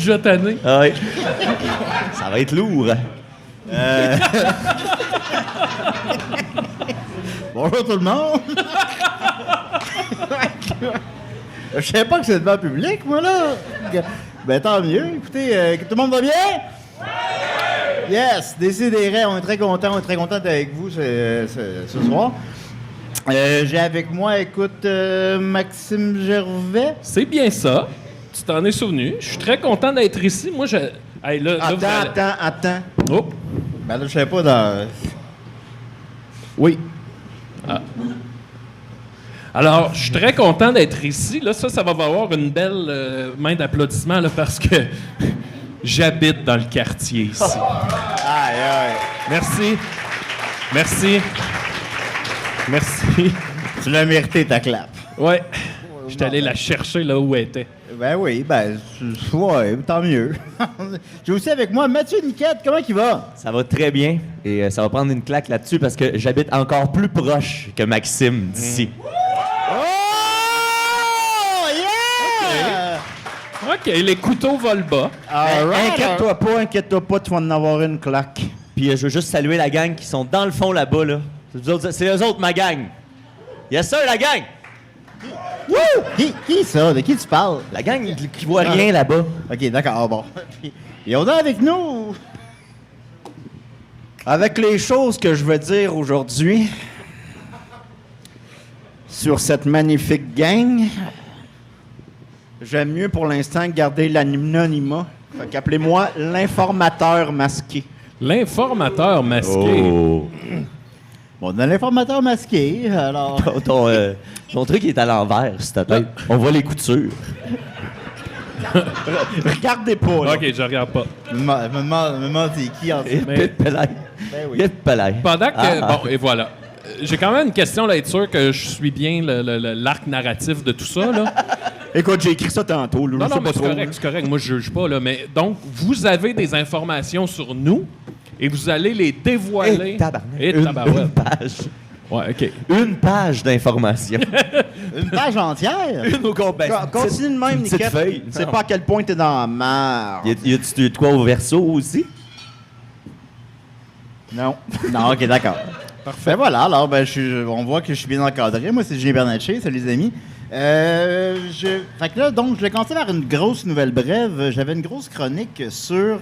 déjà tanné. Ah oui. Ça va être lourd. Bonjour tout le monde! Je savais pas que c'était devant le public, moi, là. Ben, tant mieux. Écoutez, tout le monde va bien? Oui! Yes! Décidérez, on est très contents d'être avec vous ce soir. J'ai avec moi, écoute, Maxime Gervais. C'est bien ça. Tu t'en es souvenu. Je suis très content d'être ici. Moi, je... Hey, là, vous allez- Attends. Oh. Ben là, je savais pas dans... Oui. Alors, je suis très content d'être ici. Là, ça va avoir une belle main d'applaudissement là, parce que j'habite dans le quartier ici. Aïe. Merci. Merci. Tu l'as mérité, ta clap. Ouais. Je suis allé la chercher là où elle était. Ben oui, ouais, tant mieux. J'ai aussi avec moi Mathieu Niquette. Comment il va? Ça va très bien et ça va prendre une claque là-dessus parce que j'habite encore plus proche que Maxime d'ici. Oh! Yeah! OK, les couteaux volent bas. Inquiète-toi pas, tu vas en avoir une claque. Puis je veux juste saluer la gang qui sont dans le fond là-bas. Là. C'est eux autres, ma gang. Yes sir, la gang! Wouh! Qui est ça? De qui tu parles? La gang qui voit rien là-bas. OK, d'accord, bon. Et on est avec nous. Avec les choses que je veux dire aujourd'hui sur cette magnifique gang, j'aime mieux pour l'instant garder l'anonymat. Fait qu'appelez-moi l'informateur masqué. L'informateur masqué. Oh. Bon, on a l'informateur masqué, alors... Ton truc est à l'envers, sur ta tête. On voit les coutures. Regardez pas, là. OK, je regarde pas. me demande c'est qui en fait. Mais- Pendant que... Bon, et voilà. J'ai quand même une question, là, être sûr que je suis bien l'arc narratif de tout ça, là. Écoute, j'ai écrit ça tantôt. Là, Non, je sais non, mais pas c'est trop, correct, c'est correct. Moi, je juge pas, là. Mais donc, vous avez des informations sur nous et vous allez les dévoiler. Et tabarnak. Et Une tabarouette. page. Ouais, OK. Une page d'information. Une page entière? Une au complet. Continue de même, une petite Niquette. feuille. Tu sais pas à quel point t'es dans la merde. Y a-tu de quoi au verso aussi? Non. Non, OK, d'accord. Parfait. Ben voilà, alors, on voit que je suis bien encadré. Moi, c'est Julien Bernatchez, salut les amis. Fait que là, donc, je vais commencer par une grosse nouvelle brève. J'avais une grosse chronique sur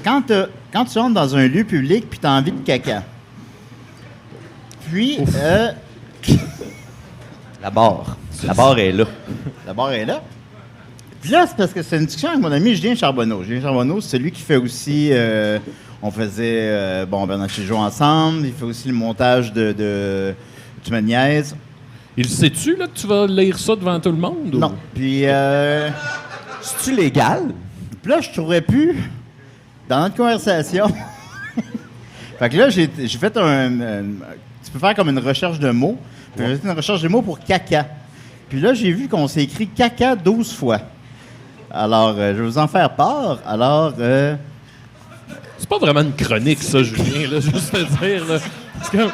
quand tu entres dans un lieu public puis tu as envie de caca. Puis, La barre. La barre est là. la barre est là. Puis là, c'est parce que c'est une discussion avec mon ami Julien Charbonneau. Julien Charbonneau, c'est celui qui fait aussi... on faisait... Bernatchez joue ensemble. Il fait aussi le montage de Tu me niaises. Il sait-tu, là, que tu vas lire ça devant tout le monde? Ou? Non. Puis... C'est-tu légal? Puis là, je trouvais plus dans notre conversation. Fait que là, j'ai fait tu peux faire comme une recherche de mots. Puis j'ai fait une recherche de mots pour caca. Puis là, j'ai vu qu'on s'est écrit caca 12 fois. Alors, je vais vous en faire part. Alors, C'est pas vraiment une chronique, ça, Julien, là, juste te dire, là. C'est comme...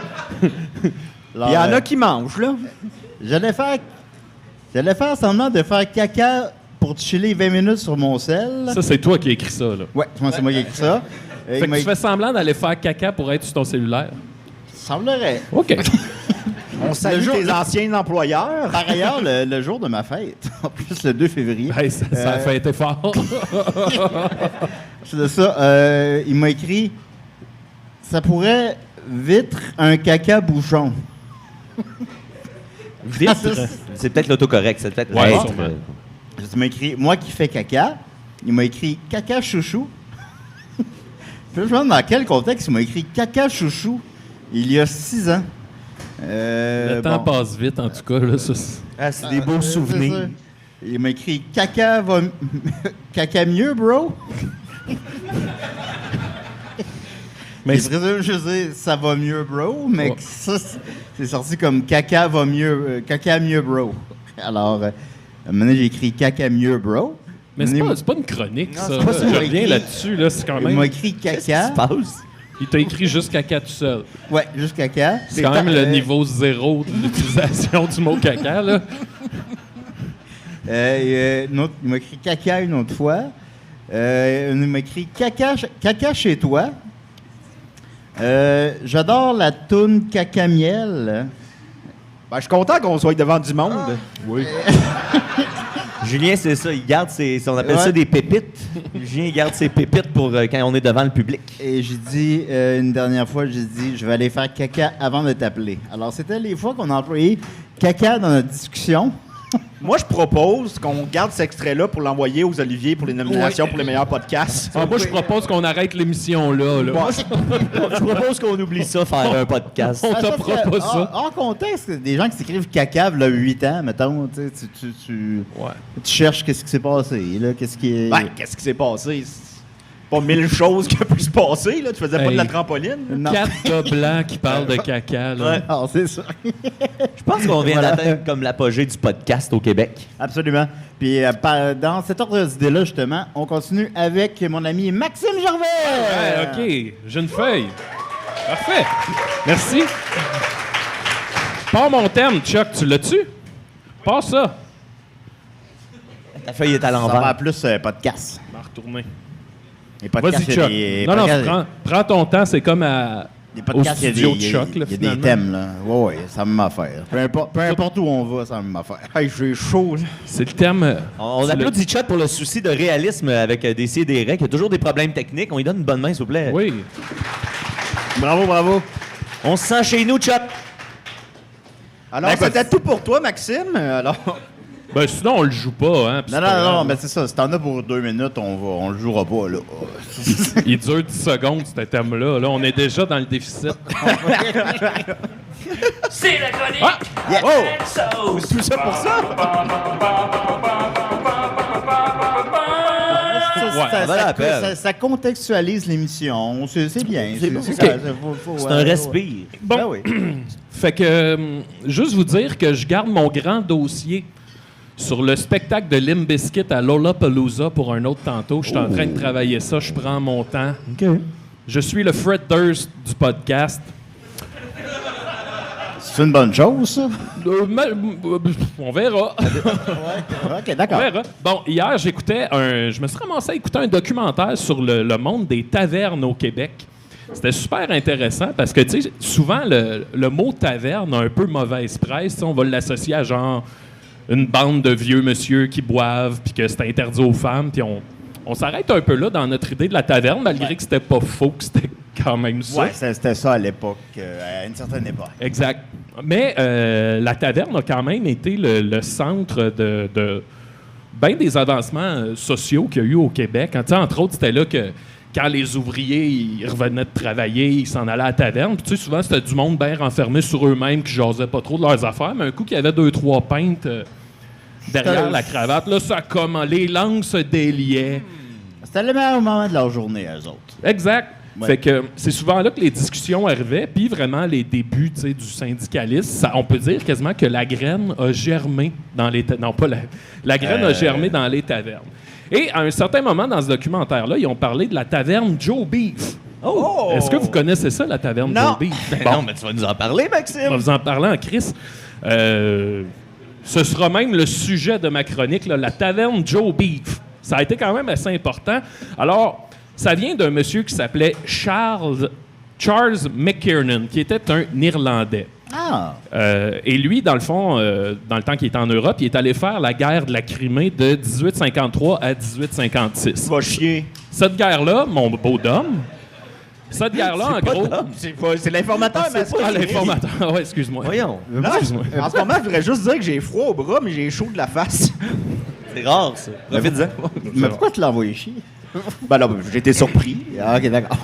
alors, Il y en a qui mangent, là. J'allais faire semblant de faire caca pour chiller 20 minutes sur mon sel. Ça, c'est toi qui as écrit ça, là. Ouais, c'est moi qui ai écrit ça. Fait que tu fais semblant d'aller faire caca pour être sur ton cellulaire. Semblerait. OK. On salue Le jour- tes anciens employeurs. Par ailleurs, le jour de ma fête, en plus le 2 février, Hey, ça a fait été fort. c'est de ça, il m'a écrit « Ça pourrait vitre un caca bouchon. » Vitre. C'est peut-être l'autocorrect. C'est peut-être... Ouais, Hey, sûrement. Il m'a écrit « Moi qui fais caca ». Il m'a écrit « Caca chouchou ». Puis là, je me demande dans quel contexte il m'a écrit « Caca chouchou » il y a 6 ans. Le temps passe vite, en tout cas. Là, ça, Ah, c'est des beaux c'est souvenirs. ça. Il m'a écrit « Caca va... caca mieux, bro ». Mais Je présume, je sais, ça va mieux, bro, mais Ouais. que ça, c'est sorti comme caca va mieux, caca mieux, bro. Alors, à un moment donné, j'ai écrit caca mieux, bro. Mais c'est pas une chronique, ça. c'est pas ça. Je reviens là-dessus, là, c'est quand Il même... m'a écrit Qu'est-ce qui caca. se passe? Il t'a écrit juste caca tout seul. Ouais, juste caca. C'est quand même le niveau 0 de l'utilisation du mot caca, là. Il m'a écrit caca une autre fois. Il m'écrit caca chez toi. J'adore la toune caca miel. Ben, je suis content qu'on soit devant du monde. Oui. Julien, c'est ça, il garde on appelle ça des pépites. Julien, il garde ses pépites pour quand on est devant le public. Et j'ai dit, une dernière fois, j'ai dit, je vais aller faire caca avant de t'appeler. Alors, c'était les fois qu'on a employé caca dans notre discussion. Moi, je propose qu'on garde cet extrait-là pour l'envoyer aux Olivier pour les nominations pour les meilleurs podcasts. Moi, je propose qu'on arrête l'émission là. Moi, je propose qu'on oublie ça, faire un podcast. On te propose ça. En contexte, des gens qui s'écrivent caca, là, 8 ans, mettons, tu cherches qu'est-ce qui s'est passé, là, qu'est-ce qui est... Ben, qu'est-ce qui s'est passé? C'est pas 1000 choses qui ont pu se passer, là. Tu faisais pas de la trampoline? Non. 4 gars blancs qui parlent de caca. Là. Ouais. Ah, c'est ça. Je pense qu'on vient d'atteindre comme l'apogée du podcast au Québec. Absolument. Puis, dans cet ordre d'idée-là, justement, on continue avec mon ami Maxime Gervais. Ouais, OK. J'ai une feuille. Parfait. Merci. Pas mon terme, Chuck. Tu l'as-tu? Pas ça. Ta feuille est à Ça va l'envers. plus podcast. On va retourner. Les podcasts, Vas-y, il y a Chuck. des Non, podcasts- prends ton temps. C'est comme des au podcasts, il y a studio des- de Chuck, là, il y a des finalement. thèmes, là. Oui, c'est la même affaire. Peu importe où on va, c'est la même affaire. Hey, j'ai chaud, là. C'est le thème. On tu applaudit Chuck pour le souci de réalisme avec des CDR, qui a toujours des problèmes techniques. On lui donne une bonne main, s'il vous plaît. Oui. Bravo, bravo. On se sent chez nous, Chuck. Alors, c'était tout pour toi, Maxime. Alors, Ben, sinon, on le joue pas, hein. puis Non, c'est pas non, non, grave. mais c'est ça. Si t'en as pour 2 minutes, on le jouera pas, là. Il dure 10 secondes, ce thème-là. Là, on est déjà dans le déficit. C'est la chronique Ah! oh! tout ça pour ça? Ça, valait la peine. ça contextualise l'émission. C'est bien. C'est bon. ça, Ok. faut, C'est un respire. Bon. Ben oui. Fait que, juste vous dire que je garde mon grand dossier sur le spectacle de Limp Bizkit à Lollapalooza pour un autre tantôt. Je suis en train de travailler ça. Je prends mon temps. Je suis le Fred Durst du podcast. C'est une bonne chose, ça. On verra. OK, On d'accord. verra. Bon, hier, je me suis ramassé à écouter un documentaire sur le monde des tavernes au Québec. C'était super intéressant parce que, tu sais, souvent, le mot taverne a un peu mauvaise presse. Tu sais, on va l'associer à genre une bande de vieux monsieur qui boivent puis que c'est interdit aux femmes. Puis on s'arrête un peu là dans notre idée de la taverne, malgré que c'était pas faux, que c'était quand même ça. Ouais, c'était ça à l'époque, à une certaine époque. Exact. Mais la taverne a quand même été le centre de bien des avancements sociaux qu'il y a eu au Québec. Tu sais, entre autres, c'était là que quand les ouvriers ils revenaient de travailler, ils s'en allaient à la taverne. Puis, tu sais, souvent, c'était du monde bien renfermé sur eux-mêmes qui jasaient pas trop de leurs affaires. Mais un coup qu'il y avait 2-3 pintes derrière la cravate, là, ça comme les langues se déliaient. C'était le meilleur moment de leur journée, eux autres. Exact. Ouais. Fait que c'est souvent là que les discussions arrivaient, puis vraiment les débuts, tu sais, du syndicalisme. On peut dire quasiment que la graine a germé dans les non pas la graine a germé dans les tavernes. Et à un certain moment dans ce documentaire-là, ils ont parlé de la taverne Joe Beef. Oh! Est-ce que vous connaissez ça, la taverne Non. Joe Beef? Ben non, mais tu vas nous en parler, On va Maxime. vous en parler en crise. Ce sera même le sujet de ma chronique, là, la taverne Joe Beef. Ça a été quand même assez important. Alors, ça vient d'un monsieur qui s'appelait Charles McKiernan, qui était un Irlandais. Ah! Et lui, dans le fond, dans le temps qu'il était en Europe, il est allé faire la guerre de la Crimée de 1853 à 1856. Va chier. Cette guerre-là, mon beau d'homme, cette guerre-là, en gros... C'est l'informateur, mais c'est Ah, l'informateur. Ouais, excuse-moi. Voyons. Excuse-moi. En ce moment, je voudrais juste dire que j'ai froid au bras, mais j'ai chaud de la face. C'est rare, ça. Profite-en. Mais pourquoi tu l'as envoyé chier? Ben là, j'ai été surpris. Ah, OK, d'accord.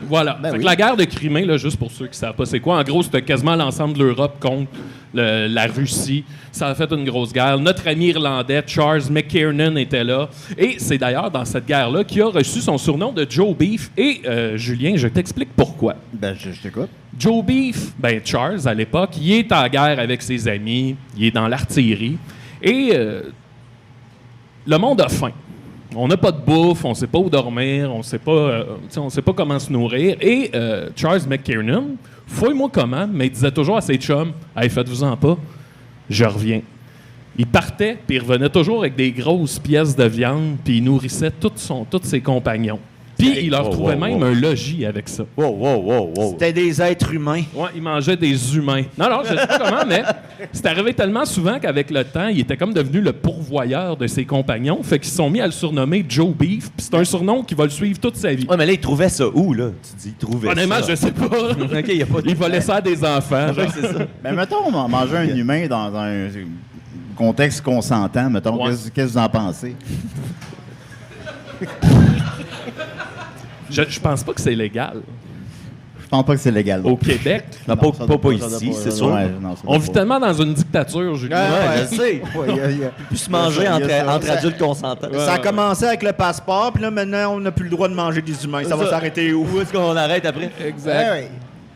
Voilà. Ben Fait que oui. la guerre de Crimée, là, juste pour ceux qui ne savent pas c'est quoi, en gros, c'était quasiment l'ensemble de l'Europe contre la Russie. Ça a fait une grosse guerre. Notre ami irlandais, Charles McKiernan, était là. Et c'est d'ailleurs dans cette guerre-là qu'il a reçu son surnom de Joe Beef. Et, Julien, je t'explique pourquoi. Ben, je t'écoute. Joe Beef, ben Charles, à l'époque, il est en guerre avec ses amis, il est dans l'artillerie. Et le monde a faim. On n'a pas de bouffe, on ne sait pas où dormir, on ne sait pas comment se nourrir. Et Charles McKiernan, fouille-moi comment, mais il disait toujours à ses chums « Hey, faites-vous-en pas, je reviens. » Il partait, puis il revenait toujours avec des grosses pièces de viande, puis il nourrissait tous ses compagnons. Puis il leur trouvait même un logis avec ça. Wow. C'était des êtres humains. Ouais, il mangeait des humains. Non, je sais pas comment, mais c'est arrivé tellement souvent qu'avec le temps, il était comme devenu le pourvoyeur de ses compagnons. Fait qu'ils se sont mis à le surnommer Joe Beef. Puis c'est un surnom qui va le suivre toute sa vie. Ouais, mais là, il trouvait ça où, là? Tu dis, il trouvait Honnêtement, ça. je sais pas. OK, il y a pas de... Il volait ça à des enfants. genre. c'est ça. Mais mettons, manger un humain dans un contexte consentant, mettons, Ouais. qu'est-ce que vous en pensez? Je pense pas que c'est légal. Je pense pas que c'est légal. Au Québec, Non, Non, pas ça doit ici, ça c'est doit- sûr. ouais, non, ça on doit vit pas. tellement dans une dictature, Julien. Ouais, je sais. Ouais, il y a- Plus se manger il y a entre, ça. entre adultes consentants. Ça a commencé avec le passeport, puis là, maintenant, on n'a plus le droit de manger des humains. Ça va s'arrêter où? Où est-ce qu'on arrête après? Exact. Ouais.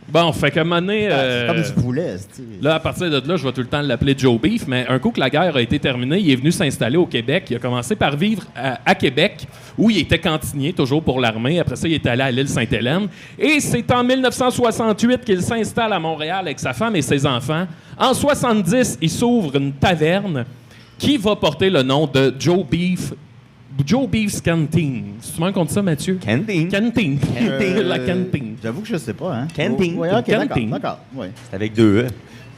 Bon, fait qu'à un moment donné, C'est comme du poulet, c'est-tu. là, à partir de là, je vais tout le temps l'appeler Joe Beef, mais un coup que la guerre a été terminée, il est venu s'installer au Québec. Il a commencé par vivre à Québec, où il était cantinier, toujours pour l'armée. Après ça, il est allé à l'île Sainte-Hélène. Et c'est en 1968 qu'il s'installe à Montréal avec sa femme et ses enfants. En 70, il s'ouvre une taverne qui va porter le nom de Joe Beef's Canteen. C'est moi qu'on dit ça, Mathieu? Canteen. Canteen. La cantine. J'avoue que je sais pas, hein. Canteen. Ouais, ok, d'accord, Canteen. d'accord. Ouais. C'est avec deux E.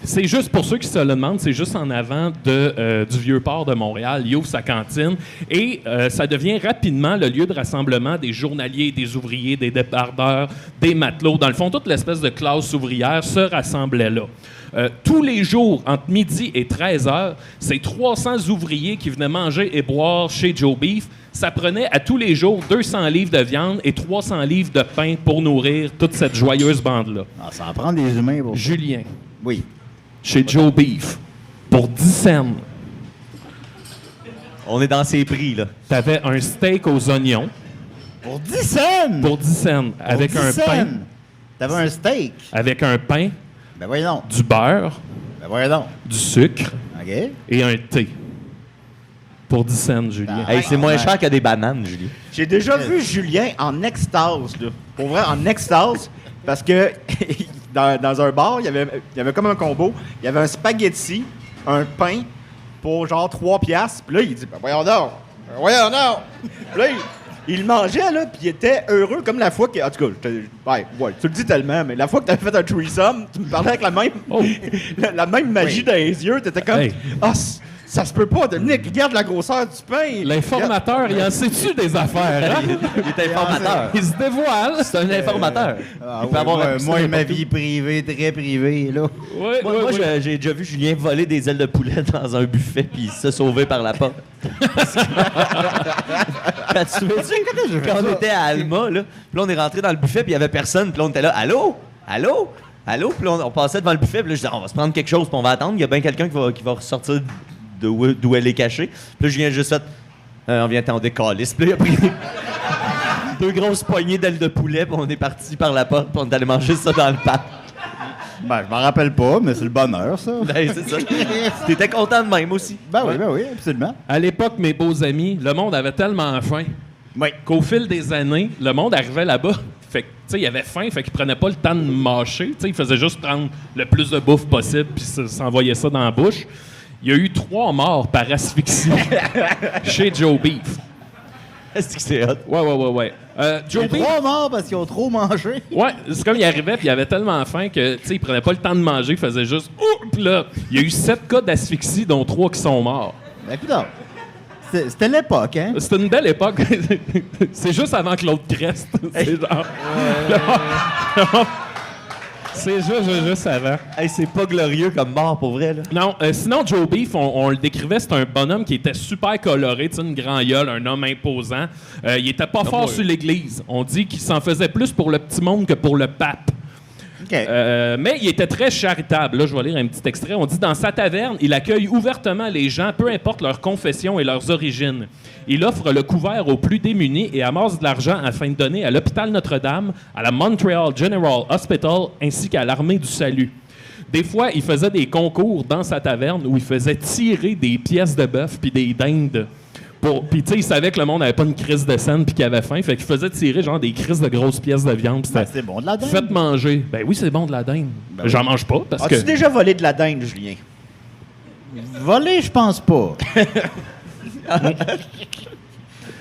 C'est juste pour ceux qui se le demandent, c'est juste en avant du Vieux-Port de Montréal. Il ouvre sa cantine et ça devient rapidement le lieu de rassemblement des journaliers, des ouvriers, des débardeurs, des matelots. Dans le fond, toute l'espèce de classe ouvrière se rassemblait là. Tous les jours, entre midi et 13 heures, c'est 300 ouvriers qui venaient manger et boire chez Joe Beef. Ça prenait à tous les jours 200 livres de viande et 300 livres de pain pour nourrir toute cette joyeuse bande-là. Ah, ça en prend des humains pour ça. Julien, Oui. chez Joe Beef, pour 10 cents, On est dans ces prix, là. t'avais un steak aux oignons Pour 10 cents! pour 10 cents, avec Pour un 10 pain, cents! T'avais un steak? avec un pain, Ben voyons donc. du beurre, Ben voyons donc. du sucre OK? et un thé. Pour 10 cents, Julien. Hey, c'est moins cher que des bananes, Julie. J'ai déjà vu Julien en extase, là. Pour vrai, en extase, parce que dans un bar, il y avait comme un combo. Il y avait un spaghetti, un pain pour genre 3 piastres. Puis là, il dit, ben voyons donc, ben voyons donc. Puis là, il le mangeait, là, puis il était heureux comme la fois que... En tout cas, ouais, tu le dis tellement, mais la fois que tu avais fait un threesome, tu me parlais avec la même, Oh. la même magie dans les yeux. Tu étais comme, Hey. ah, ça se peut pas, Dominique, regarde la grosseur du pain. L'informateur, il en sait-tu des affaires, hein? Il est informateur. Il se dévoile. C'est un informateur. Ah, Il peut ouais, avoir un moi, pistolet ma partout. vie privée, très privée, là. Ouais, Moi, ouais, moi, ouais. j'ai déjà vu Julien voler des ailes de poulet dans un buffet puis se sauver par la porte. Quand tu veux quand on était à Alma, là, puis là, on est rentré dans le buffet puis il y avait personne, puis là, on était là, allô? Allô? Allô? Puis là, on passait devant le buffet, puis là, je disais, on va se prendre quelque chose, puis on va attendre. Il y a bien quelqu'un qui va ressortir d'où elle est cachée. Puis là, Julien a juste fait, on vient attendre des calices. Puis là, il a pris 2 grosses poignées d'ailes de poulet, puis on est parti par la porte, puis on est allé manger ça dans le parc. Ben, je m'en rappelle pas, mais c'est le bonheur, ça. Ben, c'est ça. T'étais content de même aussi. Ben oui, absolument. À l'époque, mes beaux amis, le monde avait tellement faim qu'au fil des années, le monde arrivait là-bas. Fait que, tu sais, il avait faim, fait qu'il prenait pas le temps de mâcher. Tu sais, il faisait juste prendre le plus de bouffe possible puis s'envoyer ça dans la bouche. Il y a eu 3 morts par asphyxie chez Joe Beef. Est-ce que c'est hot? Ouais. Joe Les Beef, 3 morts parce qu'ils ont trop mangé. ouais, c'est comme il arrivait puis il avait tellement faim que, tu sais, il prenait pas le temps de manger, il faisait juste puis là, il y a eu 7 cas d'asphyxie, dont 3 qui sont morts. Ben, écoute, c'était l'époque, hein? C'était une belle époque. C'est juste avant que l'autre creste. C'est genre. C'est juste avant. Hey, c'est pas glorieux comme mort pour vrai, là. Non, sinon, Joe Beef, on le décrivait, c'était un bonhomme qui était super coloré, tu sais, une grand gueule, un homme imposant. Il était pas fort sur l'Église. On dit qu'il s'en faisait plus pour le petit monde que pour le pape. OK. Mais il était très charitable. Là, je vais lire un petit extrait. On dit, dans sa taverne, il accueille ouvertement les gens, peu importe leur confession et leurs origines. Il offre le couvert aux plus démunis et amasse de l'argent afin de donner à l'hôpital Notre-Dame, à la Montreal General Hospital ainsi qu'à l'armée du salut. Des fois, il faisait des concours dans sa taverne où il faisait tirer des pièces de bœuf puis des dindes. Puis, tu sais, il savait que le monde n'avait pas une crise de scène puis qu'il avait faim. Fait qu'il faisait tirer, genre, des crises de grosses pièces de viande. Puis Ben, c'était c'est bon de la dinde. faites manger. Ben oui, c'est bon de la dinde. J'en mange pas parce que... As-tu déjà volé de la dinde, Julien? Voler, je pense pas.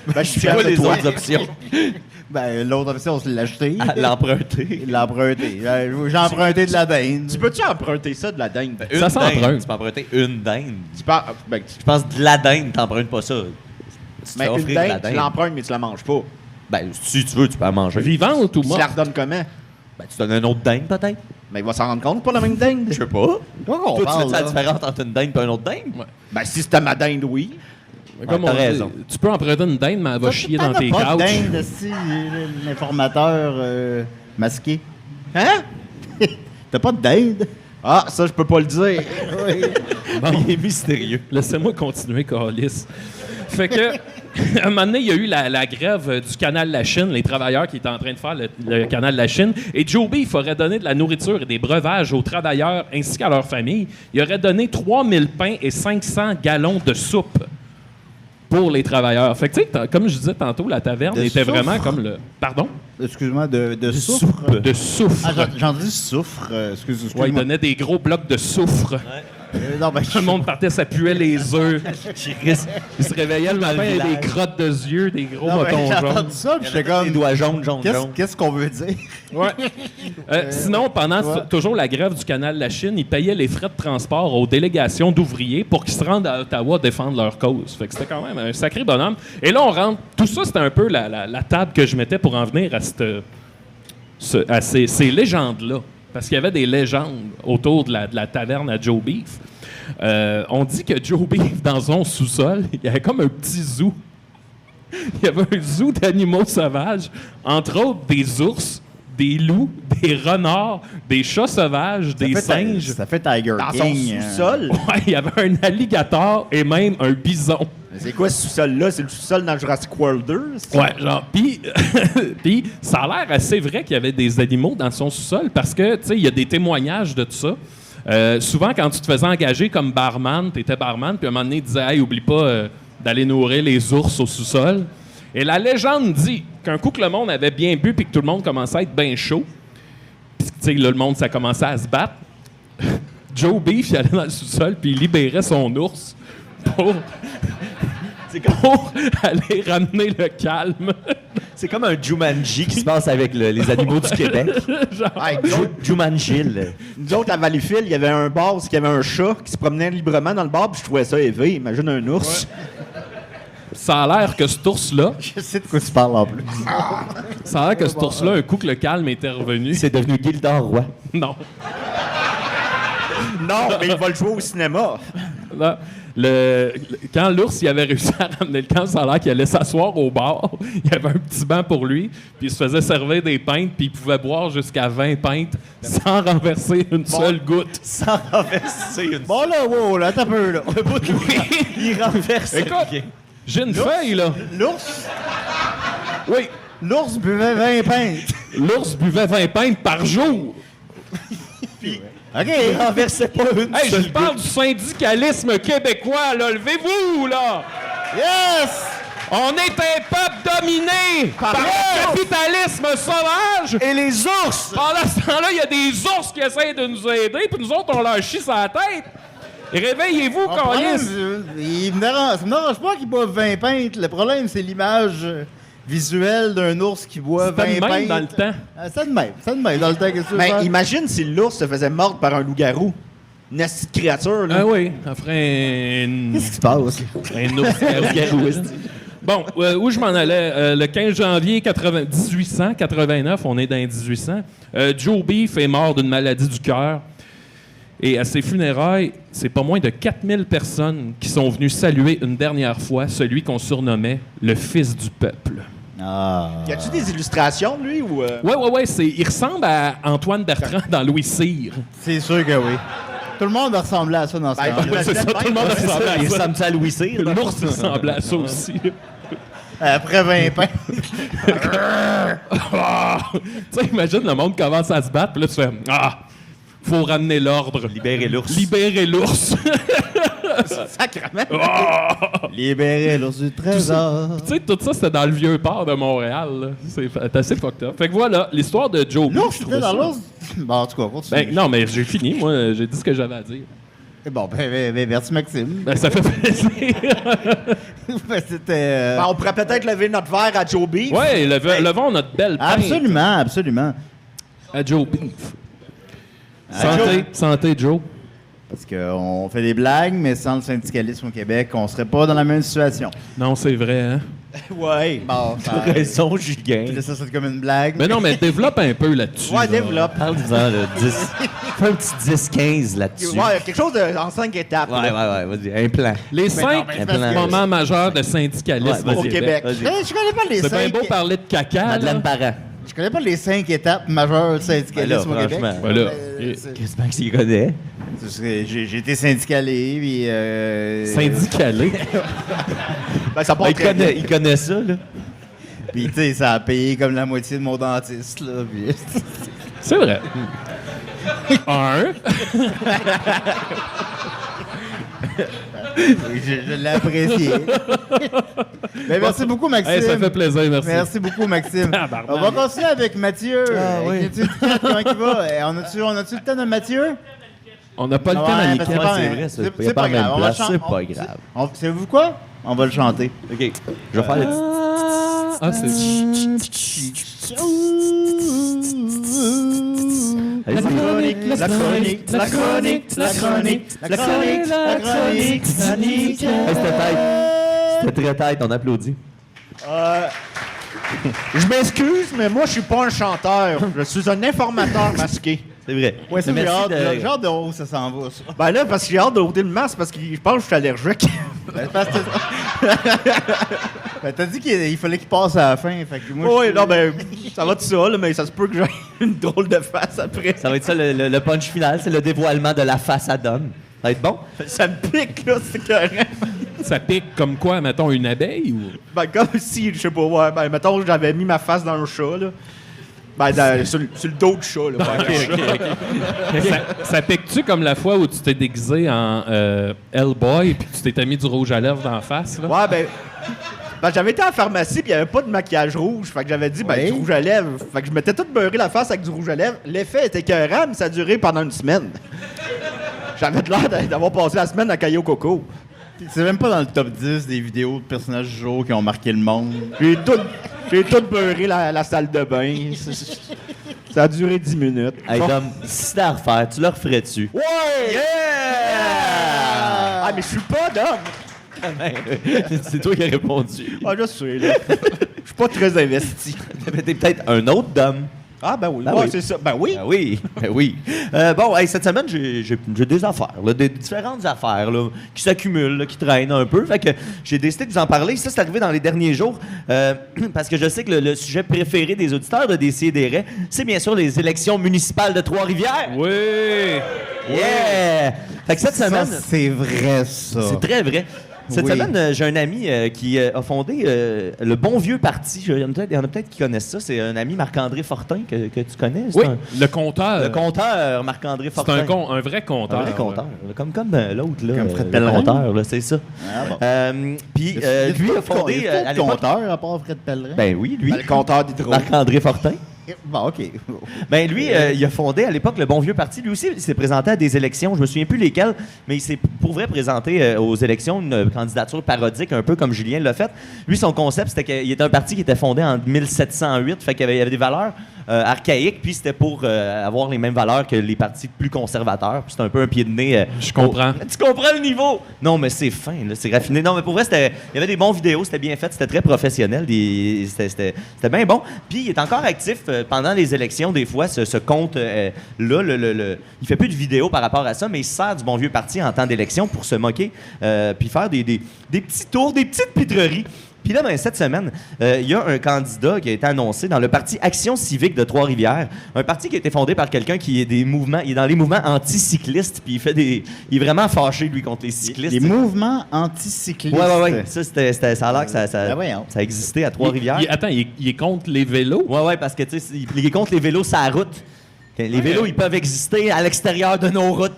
Ben, je suis C'est fier quoi de les toi. autres options? Ben, l'autre option, c'est l'acheter. L'emprunter. L'emprunter. J'ai emprunté de la dinde. Tu peux-tu emprunter ça de la dinde? Une Ça s'emprunte. dinde. Tu peux emprunter une dinde. Tu peux, ben, Je pense de la dinde, t'empruntes pas ça. Tu te mais fais une offrir de la dinde, tu dinde. l'empruntes, mais tu la manges pas. Ben, si tu veux, tu peux la manger. Vivante ou Tu la morte? redonnes comment? Ben, tu donnes un autre dinde, peut-être? Mais il va s'en rendre compte pour la même dinde. Je sais pas. Quoi qu'on Toi, tu parle, fais la là? différence entre une dinde et un autre dinde? Ben, si c'était ma dinde, oui. Comme t'as on dit, raison. tu peux emprunter une dinde, mais elle va chier dans tes Pas de couches. dinde, si, l'informateur masqué. Hein? T'as pas de dinde? Ah, ça, je peux pas le dire. Oui. Il est mystérieux. Laissez-moi continuer, Carlis. Fait que, à un moment donné, il y a eu la grève du canal de la Chine, les travailleurs qui étaient en train de faire le canal de la Chine. Et Joe Beef aurait donné de la nourriture et des breuvages aux travailleurs ainsi qu'à leurs familles. Il aurait donné 3000 pains et 500 gallons de soupe pour les travailleurs. Fait que, tu sais, comme je disais tantôt, la taverne De était soufre? vraiment comme le... Pardon? Excuse-moi, de soufre. De soufre. Ah, j'en dis soufre. Excuse-moi. Ouais, il donnait des gros blocs de soufre. Non, ben, Tout le monde partait, ça puait les œufs. Il se réveillait le matin avec village. des crottes de yeux, des gros non, ben, motons j'ai jaunes. entendu ça, puis j'étais Les comme... doigts jaunes, jaunes, jaunes. Qu'est-ce qu'on veut dire? Ouais. Sinon, pendant ouais. toujours la grève du canal de la Chine, ils payaient les frais de transport aux délégations d'ouvriers pour qu'ils se rendent à Ottawa défendre leur cause. Fait que c'était quand même un sacré bonhomme. Et là, on rentre... Tout ça, c'était un peu la table que je mettais pour en venir à, ces légendes-là. Parce qu'il y avait des légendes autour de la taverne à Joe Beef. On dit que Joe Beef, dans son sous-sol, il y avait comme un petit zoo. Il y avait un zoo d'animaux sauvages, entre autres des ours, des loups, des renards, des chats sauvages, des singes. Ça fait Tiger Dans son King. sous-sol. Ouais, il y avait un alligator et même un bison. Mais c'est quoi ce sous-sol-là? C'est le sous-sol dans Jurassic World 2? c'est- Ouais, genre, puis ça a l'air assez vrai qu'il y avait des animaux dans son sous-sol parce que, tu sais, il y a des témoignages de tout ça. Souvent, quand tu te faisais engager comme barman, tu étais barman, puis à un moment donné, ils disaient « Hey, oublie pas d'aller nourrir les ours au sous-sol. » Et la légende dit qu'un coup que le monde avait bien bu puis que tout le monde commençait à être bien chaud, puis tu sais, là, le monde, ça commençait à se battre, Joe Beef, il allait dans le sous-sol puis il libérait son ours pour aller ramener le calme. C'est comme un Jumanji qui se passe avec les animaux du Québec. Hey, nous autres- Jumanji. nous autres, à Valleyfield, il y avait un bar où il y avait un chat qui se promenait librement dans le bar, puis je trouvais ça élevé. Imagine un ours. Ça a l'air que cet ours-là, Je sais de quoi tu parles en plus. ça a l'air que cet ours-là, un coup que le calme était revenu. C'est devenu Gildor Roy. Non. Non, mais il va le jouer au cinéma. Là, quand l'ours il avait réussi à ramener le camp, ça a l'air qu'il allait s'asseoir au bar. Il y avait un petit banc pour lui, puis il se faisait servir des pintes, puis il pouvait boire jusqu'à 20 pintes sans renverser une seule goutte. Sans renverser une... Bon, là, wow, là, t'as peu, là. Il renverse. Écoute, j'ai une feuille, là. L'ours, Oui, l'ours buvait 20 pintes. l'ours buvait 20 pintes par jour. OK. Il renversait pas une Hey, seule je parle du syndicalisme québécois, là. Levez-vous, là. Yes! On est un peuple dominé par le capitalisme sauvage. Et les ours! Pendant ce temps-là, il y a des ours qui essayent de nous aider, puis nous autres, on leur chie sur la tête. Réveillez-vous, Le problème, câlisse. il me dérange pas qu'il boive 20 pintes. Le problème, c'est l'image visuelle d'un ours qui boit 20 C'était de même pintes. dans le temps. Ah, c'est de même. C'est de même dans le temps. Qu'est-ce que tu veux Mais faire? imagine si l'ours se faisait mordre par un loup-garou. Une petite créature, là. Ah oui, ça ferait Qu'est-ce qui se passe? un ours garou. Bon, où je m'en allais? Le 15 janvier 1889, on est dans les 1800, Joe Beef est mort d'une maladie du cœur. Et à ses funérailles, c'est pas moins de 4000 personnes qui sont venues saluer une dernière fois celui qu'on surnommait le fils du peuple. Ah. Y a-tu des illustrations, lui, ou... Ouais, il ressemble à Antoine Bertrand dans Louis Cyr. C'est sûr que oui. Tout le monde ressemblait à ça dans ce Ben, temps-là. Ouais, c'est ça, tout le monde ressemblait à Il ça. ressemble à Louis Cyr. là? L'ours ressemblait à ça aussi. Après 20 pintes. Ah! Tu sais, imagine, le monde commence à se battre, puis là, tu fais « Ah! Faut ramener l'ordre. Libérer l'ours. Libérer l'ours. » Sacrement. Libérer l'ours du trésor. Tu sais, tout ça, c'était dans le vieux port de Montréal. là. C'est assez fucked up. Fait que voilà, l'histoire de Joe Beef. L'ours, je c'était trouvais dans ça- l'ours? Bon, en tout cas, continue. Ben, non, mais j'ai fini, moi. J'ai dit ce que j'avais à dire. Bon, merci Maxime. Ben, ça fait plaisir. Ben, c'était... Ben, on pourrait peut-être lever notre verre à Joe Beef. Ouais, levons notre belle pinte Absolument. à Joe Beef. Santé, Joe. Parce qu'on fait des blagues, mais sans le syndicalisme au Québec, on serait pas dans la même situation. Non, c'est vrai, hein? Ouais. Bon, T'as raison, Julien. ça, c'est comme une blague. Mais non, mais développe un peu là-dessus. Ouais, là. développe. Parle-en, là. 10. Fais un petit 10-15 là-dessus. Ouais, quelque chose en 5 étapes. Ouais, vas-y. Un plan. Les 5 c'est parce que- moments majeurs de syndicalisme Ouais, au au Québec. Québec. Vas-y. Je connais pas les C'est bien 5... beau parler de caca, Madeleine là. Parent. Je connais pas les 5 étapes majeures du syndicalisme Ben là, au Québec. franchement. Ben là. Qu'est-ce que tu connais? J'ai été syndicalé, puis... Syndicalé. Ben, ça part Il très bien. connaît ça, là. Puis, tu sais, ça a payé comme la moitié de mon dentiste, là. Puis... C'est vrai. Un. Oui, je l'ai apprécié. Ben, merci beaucoup, Maxime. Hey, ça fait plaisir, merci. Merci beaucoup, Maxime. Tabarnak. On va continuer avec Mathieu. oui. Comment il va? On a-tu le temps de Mathieu? On n'a pas le Ouais, temps à parce que l'écran. c'est vrai, ça. Il y a C'est pas pas la même grave. On va place, chan- c'est pas grave. Savez-vous quoi? On va le chanter. OK. Je vais faire le petit... Ah, c'est... Allez, c'est- Hey, c'était tête. C'était très tête, on applaudit. Je m'excuse, mais moi, je suis pas un chanteur. Je suis un informateur masqué. C'est vrai. Ouais, ça, Mais j'ai merci hâte, de- j'ai hâte de où ça s'en va, ça. Ben là, parce que j'ai hâte de ôter le masque, parce que je pense que je suis allergique. Ben, parce que ben, t'as dit qu'il fallait qu'il passe à la fin. Fait que moi, Oui, je- non, ben, ça va de ça, là, mais ça se peut que j'ai une drôle de face après. Ça va être ça, le punch final, c'est le dévoilement de la face à Dom. Ça va être bon? Ça me pique, là, c'est correct. Ça pique comme quoi, mettons, une abeille ou... Ben, comme si, je sais pas, ouais, ben, mettons, j'avais mis ma face dans un chat, là. Ben, sur le dos du chat, là. ben, Ça pique-tu comme la fois où tu t'es déguisé en Hellboy puis tu t'es mis du rouge à lèvres dans la face, là? Ouais, ben, j'avais été à la pharmacie puis il n'y avait pas de maquillage rouge. Fait que j'avais dit, ben, Oui. du rouge à lèvres. Fait que je m'étais tout beurré la face avec du rouge à lèvres. L'effet était écœurant, mais ça a duré pendant une semaine. J'avais de l'air d'avoir passé la semaine à Caillou Coco. C'est même pas dans le top 10 des vidéos de personnages du jour qui ont marqué le monde. J'ai tout beurré la salle de bain. Ça a duré 10 minutes. Hey, Dom, si c'était à refaire, tu le referais-tu? Ouais! Yeah! Ah, mais je suis pas d'homme! C'est toi qui as répondu. Ah, je sais, là. Je suis pas très investi. Mais t'es peut-être un autre Dom. Ah, ben oui. Ben Ouais, oui. c'est ça. Ben oui. Ben oui, ben oui. Bon, hey, cette semaine, j'ai des affaires, là, des différentes affaires là, qui s'accumulent, là, qui traînent un peu. Fait que j'ai décidé de vous en parler. Ça, c'est arrivé dans les derniers jours parce que je sais que le sujet préféré des auditeurs de Décideret, c'est bien sûr les élections municipales de Trois-Rivières. Oui! Yeah! Fait que cette semaine... Ça, c'est vrai, ça. C'est très vrai. Cette Oui. semaine, j'ai un ami qui a fondé le Bon Vieux Parti. Il y en a peut-être qui connaissent ça. C'est un ami, Marc-André Fortin, que tu connais. C'est Oui, un- le compteur. le compteur Marc-André C'est Fortin. un vrai compteur. Un vrai compteur. Comme l'autre, là. Comme Fred le Pellerin. compteur, là, c'est ça. Ah, bon. Puis lui a fondé à l'époque... compteur à part Fred Pellerin. Ben oui, lui. Ben, le compteur d'hydro. Marc-André Fortin. Bon, OK. Ben lui, il a fondé à l'époque le Bon Vieux Parti. Lui aussi, il s'est présenté à des élections. Je me souviens plus lesquelles, mais il s'est pour vrai présenté aux élections une candidature parodique, un peu comme Julien l'a fait. Lui, son concept, c'était qu'il était un parti qui était fondé en 1708, fait qu'il y avait des valeurs archaïques, puis c'était pour avoir les mêmes valeurs que les partis plus conservateurs. Puis c'était un peu un pied de nez. Je comprends. Tu comprends le niveau? Non, mais c'est fin, là, c'est raffiné. Non, mais pour vrai, il y avait des bons vidéos, c'était bien fait, c'était très professionnel, c'était bien bon. Puis il est encore actif pendant les élections, des fois, ce compte-là, il fait plus de vidéos par rapport à ça, mais il se sert du Bon Vieux Parti en temps d'élection pour se moquer, puis faire des petits tours, des petites pitreries. Puis là, ben, cette semaine, il y a un candidat qui a été annoncé dans le parti Action civique de Trois-Rivières, un parti qui a été fondé par quelqu'un qui est il est dans les mouvements anticyclistes, puis il est vraiment fâché, lui, contre les cyclistes. Les mouvements anticyclistes. Ouais. Ça a l'air que Ben voyons. ça existait à Trois-Rivières. Attends, il est contre les vélos? Ouais, parce que, tu sais, il est contre les vélos sur la route. Les vélos, ils peuvent exister à l'extérieur de nos routes.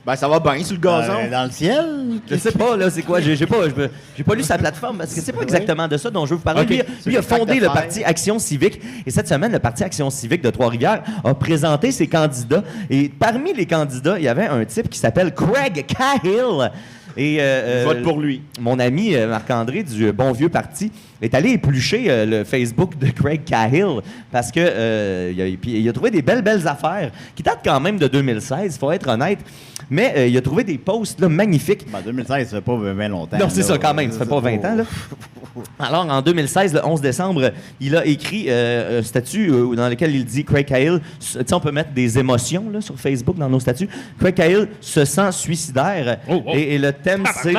Ben, ça va bien sur le gazon. Dans le ciel? Je sais pas, là, c'est quoi. J'ai pas lu sa plateforme parce que c'est pas exactement de ça dont je veux vous parler. Okay. Lui, il a fondé le Parti Action Civique. Et cette semaine, le Parti Action Civique de Trois-Rivières a présenté ses candidats. Et parmi les candidats, il y avait un type qui s'appelle Craig Cahill. Et Vote pour lui. mon ami Marc-André du Bon Vieux Parti est allé éplucher le Facebook de Craig Cahill parce que il a trouvé des belles affaires qui datent quand même de 2016, il faut être honnête. Mais il a trouvé des posts là, magnifiques. Ben, 2016, ça fait pas bien longtemps. Non, c'est là. ça quand même, ça fait pas 20 ans. Là. Alors, en 2016, le 11 décembre, il a écrit un statut dans lequel il dit Craig Cahill, tu sais, on peut mettre des émotions là, sur Facebook dans nos statuts. Craig Cahill se sent suicidaire. Oh. Et le thème, c'est...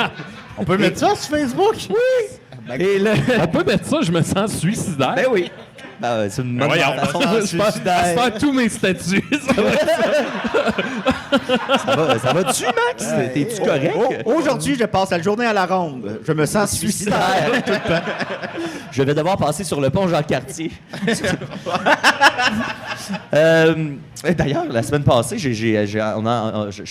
On peut mettre ça sur Facebook? Oui! Et le... On peut mettre ça, je me sens suicidaire. Ben oui. Ben, c'est une bonne Voyons, façon je de pense suicidaire. à faire tous mes statuts. Ça va-tu, Max? T'es-tu correct? Aujourd'hui, je passe la journée à la ronde. Je me sens suicidaire. Je vais devoir passer sur le pont Jean-Cartier. D'ailleurs, la semaine passée, je suis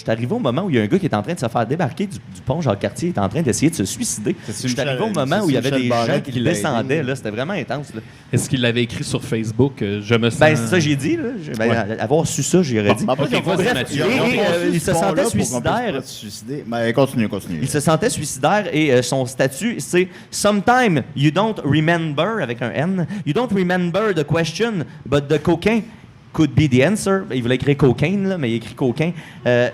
arrivé au moment où il y a un gars qui est en train de se faire débarquer du pont Jean-Cartier. Il est en train d'essayer de se suicider. Je suis arrivé au moment où il y avait des gens qui descendaient. Là, c'était vraiment intense. Là. Est-ce qu'il l'avait écrit sur Facebook? Je me sens... Ben, c'est ça que j'ai dit. Là. Avoir su ça, j'aurais dit. Ok, vas-y, Bref, Mathieu. il se sentait suicidaire. Ben, continue. Il se sentait suicidaire et son statut, c'est « Sometime you don't remember », avec un N, « you don't remember the question, but the cocaine could be the answer ». Il voulait écrire « cocaine », là, mais il écrit « cocaine ». Fait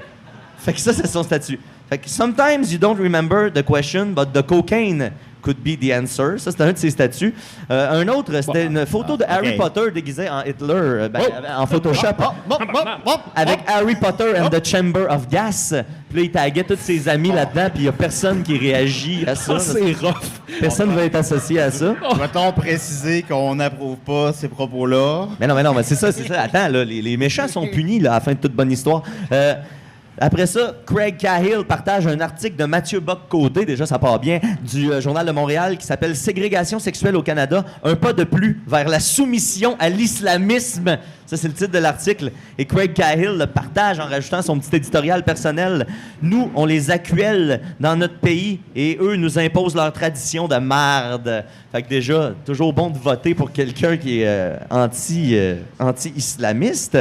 que ça, c'est son statut. Fait que « Sometimes you don't remember the question, but the cocaine could be the answer ». Ça, c'était un de ses statuts. Un autre, c'était une photo de Harry Potter déguisé en Hitler, en Photoshop. Avec Harry Potter and the Chamber of Gas. Puis là, il taguait tous ses amis là-dedans, puis il n'y a personne qui réagit à ça. Ça, c'est rough. Personne ne va être associé à ça. Va-t-on préciser qu'on n'approuve pas ces propos-là? Mais non, mais c'est ça. Attends, là, les méchants sont punis là, à la fin de toute bonne histoire. Après ça, Craig Cahill partage un article de Mathieu Bock-Côté, déjà ça part bien, du Journal de Montréal qui s'appelle « Ségrégation sexuelle au Canada, un pas de plus vers la soumission à l'islamisme ». Ça, c'est le titre de l'article. Et Craig Cahill le partage en rajoutant son petit éditorial personnel. « Nous, on les accueille dans notre pays et eux nous imposent leur tradition de marde. » Fait que déjà, toujours bon de voter pour quelqu'un qui est anti-islamiste.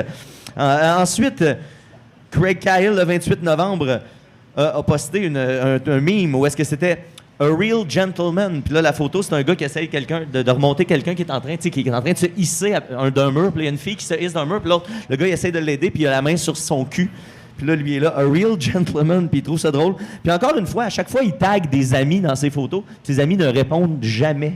Ensuite... Craig Cahill, le 28 novembre, a posté un meme où est-ce que c'était « A real gentleman ». Puis là, la photo, c'est un gars qui essaye de remonter quelqu'un qui est en train de se hisser d'un mur. Puis il y a une fille qui se hisse d'un mur. Puis l'autre, le gars, il essaie de l'aider. Puis il a la main sur son cul. Puis là, lui est là, « A real gentleman ». Puis il trouve ça drôle. Puis encore une fois, à chaque fois, il tague des amis dans ses photos. Ses amis ne répondent jamais.